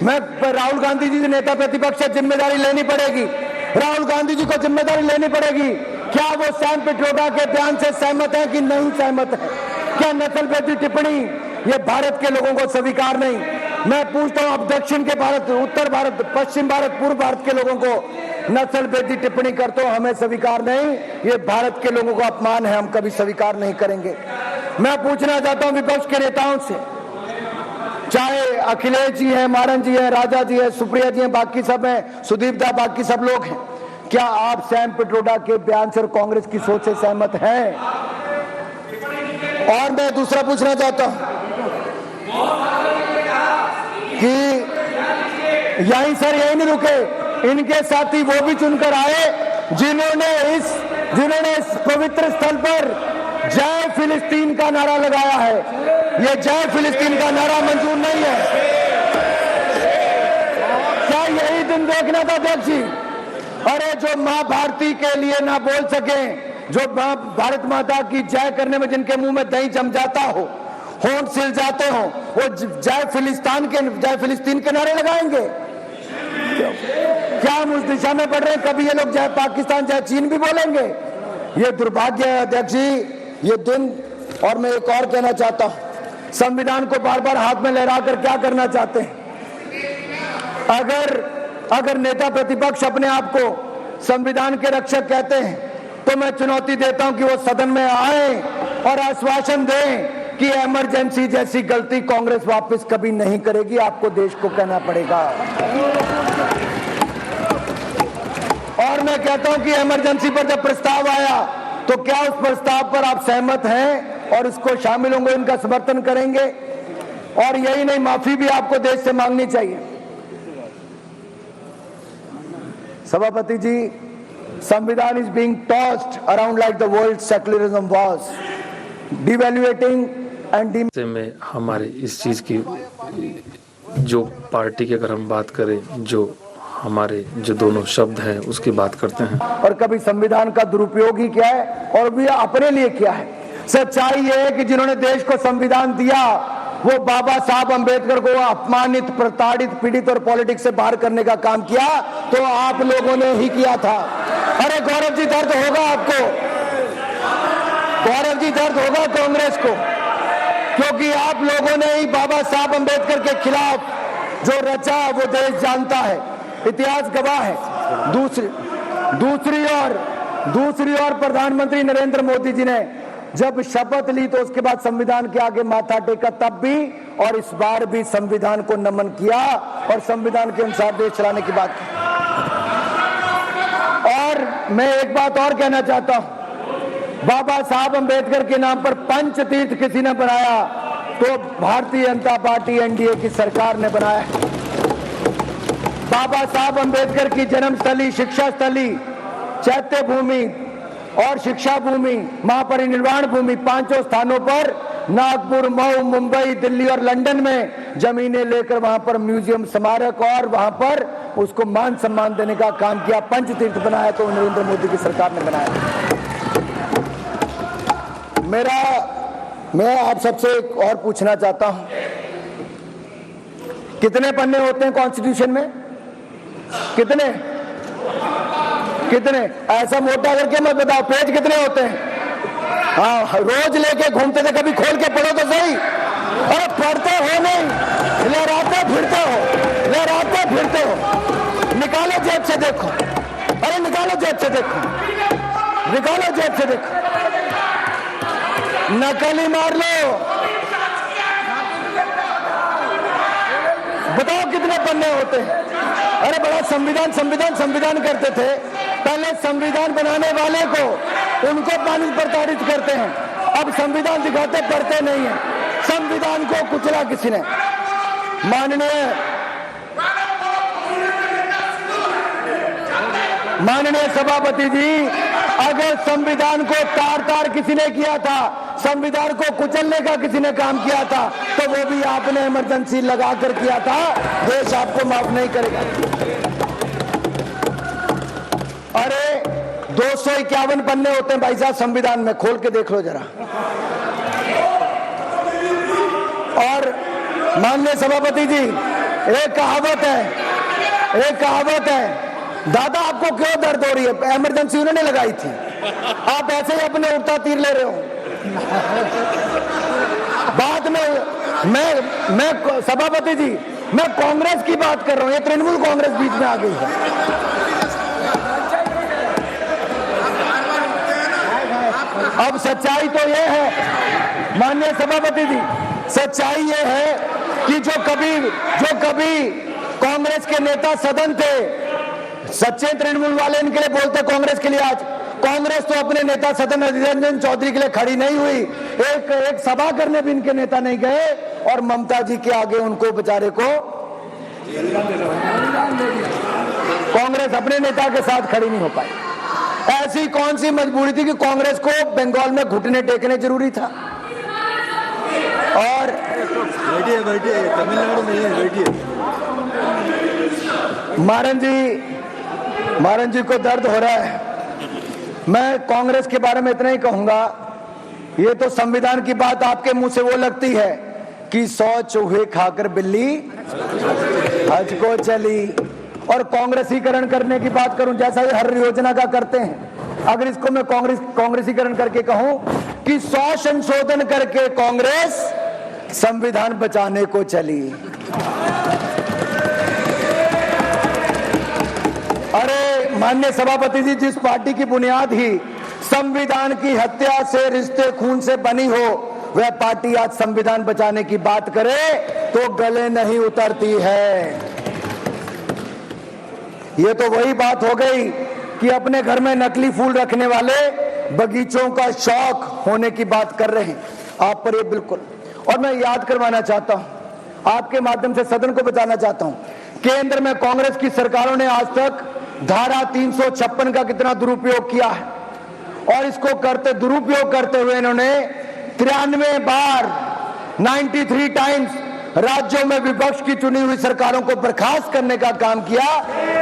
मैं राहुल गांधी जी नेता प्रतिपक्ष से जिम्मेदारी लेनी पड़ेगी, राहुल गांधी जी को जिम्मेदारी लेनी पड़ेगी। क्या वो सैम पिट्रोडा के बयान से सहमत है कि नहीं सहमत है? क्या नस्लभेदी टिप्पणी ये भारत के लोगों को स्वीकार नहीं? मैं पूछता हूं, अब दक्षिण के भारत, उत्तर भारत, पश्चिम भारत, पूर्व भारत के लोगों को नस्लभेदी टिप्पणी करते हो हमें स्वीकार नहीं, ये भारत के लोगों को अपमान है, हम कभी स्वीकार नहीं करेंगे। मैं पूछना चाहता हूं विपक्ष के नेताओं से, चाहे अखिलेश जी हैं, मारन जी हैं, राजा जी हैं, सुप्रिया जी हैं, बाकी सब हैं, सुदीप दा, बाकी सब लोग हैं, क्या आप सैम पिट्रोडा के बयान से और कांग्रेस की सोच से सहमत हैं? और मैं दूसरा पूछना चाहता हूं कि यहीं सर यहीं नहीं रुके, इनके साथी वो भी चुनकर आए जिन्होंने इस पवित्र स्थल पर जय फिलिस्तीन का नारा लगाया है। ये जय फिलिस्तीन का नारा मंजूर नहीं है। क्या यही दिन देखना था अध्यक्ष जी? अरे जो मां भारती के लिए ना बोल सके, जो मां भारत माता की जय करने में जिनके मुंह में दही जम जाता हो, होंठ सिल जाते हो, वो जय फिलिस्तीन के नारे लगाएंगे? क्या हम उस दिशा में बढ़ रहे हैं? कभी ये लोग जय पाकिस्तान, जय चीन भी बोलेंगे? ये दुर्भाग्य है अध्यक्ष जी, ये दिन। और मैं एक और कहना चाहता हूं, संविधान को बार बार हाथ में लहरा कर क्या करना चाहते हैं? अगर नेता प्रतिपक्ष अपने आप को संविधान के रक्षक कहते हैं तो मैं चुनौती देता हूं कि वो सदन में आए और आश्वासन दें कि इमरजेंसी जैसी गलती कांग्रेस वापस कभी नहीं करेगी। आपको देश को कहना पड़ेगा। और मैं कहता हूं कि इमरजेंसी पर जब प्रस्ताव आया तो क्या उस प्रस्ताव पर आप सहमत हैं और इसको शामिल होंगे, इनका समर्थन करेंगे? और यही नहीं, माफी भी आपको देश से मांगनी चाहिए। सभापति जी, संविधान is being tossed around like the world secularism was, devaluating and में हमारे इस चीज की जो पार्टी की अगर हम बात करें, जो हमारे जो दोनों शब्द हैं उसकी बात करते हैं, और कभी संविधान का दुरुपयोग ही क्या है और भी अपने लिए क्या है। सच्चाई ये है कि जिन्होंने देश को संविधान दिया वो बाबा साहब अंबेडकर को अपमानित, प्रताड़ित, पीड़ित और पॉलिटिक्स से बाहर करने का काम किया तो आप लोगों ने ही किया था। अरे गौरव जी, दर्द होगा आपको, गौरव जी दर्द होगा कांग्रेस को, क्योंकि आप लोगों ने ही बाबा साहब अंबेडकर के खिलाफ जो रचा वो देश जानता है, इतिहास गवाह है। दूसरी ओर प्रधानमंत्री नरेंद्र मोदी जी ने जब शपथ ली तो उसके बाद संविधान के आगे माथा टेका, तब भी और इस बार भी संविधान को नमन किया और संविधान के अनुसार देश चलाने की बात की। और मैं एक बात और कहना चाहता हूं, बाबा साहब अंबेडकर के नाम पर पंच तीर्थ किसी ने बनाया तो भारतीय जनता पार्टी एनडीए की सरकार ने बनाया। बाबा साहब अंबेडकर की जन्मस्थली, शिक्षा स्थली, चैत्य भूमि और शिक्षा भूमि, महापरिनिर्वाण भूमि, पांचों स्थानों पर नागपुर, मऊ, मुंबई, दिल्ली और लंदन में जमीनें लेकर वहां पर म्यूजियम, स्मारक और वहां पर उसको मान सम्मान देने का काम किया। पंचतीर्थ बनाया तो नरेंद्र मोदी की सरकार ने बनाया। मैं आप सबसे एक और पूछना चाहता हूं, कितने पन्ने होते हैं कॉन्स्टिट्यूशन में? कितने ऐसा मोटा करके मत बताओ, पेज कितने होते हैं? हाँ, रोज लेके घूमते थे, कभी खोल के पढ़ो तो सही। अरे पढ़ते हो नहीं, लहराते फिरते हो। निकालो जेब से देखो, अरे निकालो जेब से देखो, नकली मार लो, बताओ कितने पन्ने होते हैं? अरे बड़ा संविधान करते थे, पहले संविधान बनाने वाले को उनको प्रताड़ित करते हैं, अब संविधान दिखाते पढ़ते नहीं है। संविधान को कुचला किसी ने। माननीय सभापति जी, अगर संविधान को तार किसी ने किया था, संविधान को कुचलने का किसी ने काम किया था, तो वो भी आपने इमरजेंसी लगाकर किया था। देश आपको माफ नहीं करेगा। अरे 251 पन्ने होते हैं भाई साहब संविधान में, खोल के देख लो जरा। और माननीय सभापति जी, एक कहावत है, दादा आपको क्यों दर्द हो रही है? इमरजेंसी उन्होंने लगाई थी, आप ऐसे ही अपने उड़ता तीर ले रहे हो। बाद में मैं सभापति जी, मैं कांग्रेस की बात कर रहा हूं, ये तृणमूल कांग्रेस बीच में आ गई है। अब सच्चाई तो ये है माननीय सभापति जी, सच्चाई ये है कि जो कभी कांग्रेस के नेता सदन थे, सच्चे तृणमूल वाले इनके लिए बोलते कांग्रेस के लिए। आज कांग्रेस तो अपने नेता सदन अधीर रंजन चौधरी के लिए खड़ी नहीं हुई, एक सभा करने भी इनके नेता नहीं गए, और ममता जी के आगे उनको बेचारे को कांग्रेस अपने नेता के साथ खड़ी नहीं हो पाई। ऐसी कौन सी मजबूरी थी कि कांग्रेस को बंगाल में घुटने टेकने जरूरी था? और बैठिए तमिलनाडु में बैठिए। मारन जी को दर्द हो रहा है। मैं कांग्रेस के बारे में इतना ही कहूंगा, ये तो संविधान की बात आपके मुंह से वो लगती है कि 100 चूहे खाकर बिल्ली हज को चली। और कांग्रेसीकरण करने की बात करूं, जैसा ये हर योजना का करते हैं, अगर इसको मैं कांग्रेसीकरण करके कहूं कि 100 संशोधन करके कांग्रेस संविधान बचाने को चली। अरे माननीय सभापति जी, जिस पार्टी की बुनियाद ही संविधान की हत्या से, रिश्ते खून से बनी हो, वह पार्टी आज संविधान बचाने की बात करे तो गले नहीं उतरती है। ये तो वही बात हो गई कि अपने घर में नकली फूल रखने वाले बगीचों का शौक होने की बात कर रहे हैं आप पर, ये बिल्कुल। और मैं याद करवाना चाहता हूं, आपके माध्यम से सदन को बताना चाहता हूं, केंद्र में कांग्रेस की सरकारों ने आज तक धारा 356 का कितना दुरुपयोग किया है, और इसको दुरुपयोग करते हुए इन्होंने 93 बार 93 टाइम्स राज्यों में विपक्ष की चुनी हुई सरकारों को बर्खास्त करने का काम किया,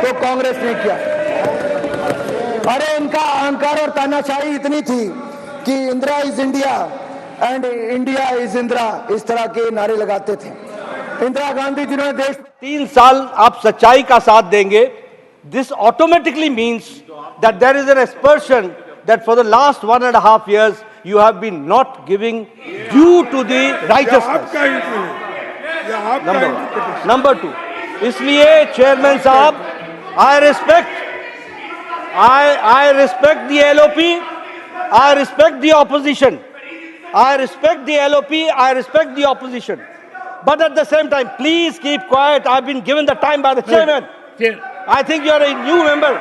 तो कांग्रेस ने किया। अरे इनका अहंकार और तानाशाही इतनी थी कि Indira is India and India is Indira, इस तरह के नारे लगाते थे। इंदिरा गांधी जिन्होंने देश 3 साल आप सच्चाई का साथ देंगे, this automatically means that there is an aspersion that for the last 1.5 years you have been not giving due to the righteousness. Number 2, इसलिए चेयरमैन साहब, I respect the LOP, I respect the opposition, I respect the LOP, I respect the opposition, but at the same time please keep quiet. I've been given the time by the chairman. I think you are a new member.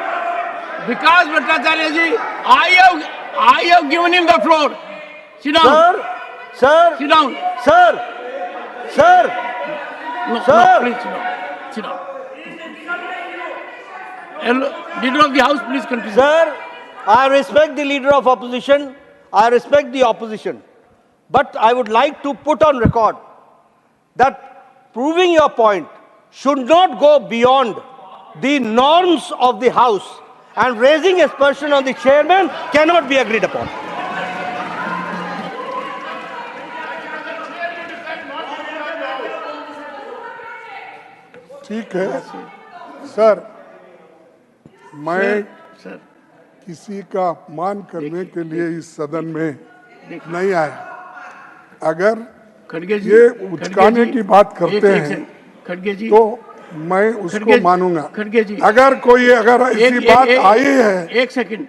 Vikas Bhattacharya ji, I have given him the floor. Sit down. Sir. Sit down. Sir. No, please sit down. Leader of the House, please continue. Sir, I respect the leader of opposition. I respect the opposition. But I would like to put on record that proving your point should not go beyond the norms of the House, and raising aspersion on the chairman cannot be agreed upon. ठीक है सर, मैं किसी का अपमान करने के लिए इस सदन में नहीं आया। अगर ये उचकाने की बात करते हैं तो मैं उसको मानूंगा। अगर ऐसी बात आई है, एक सेकंड।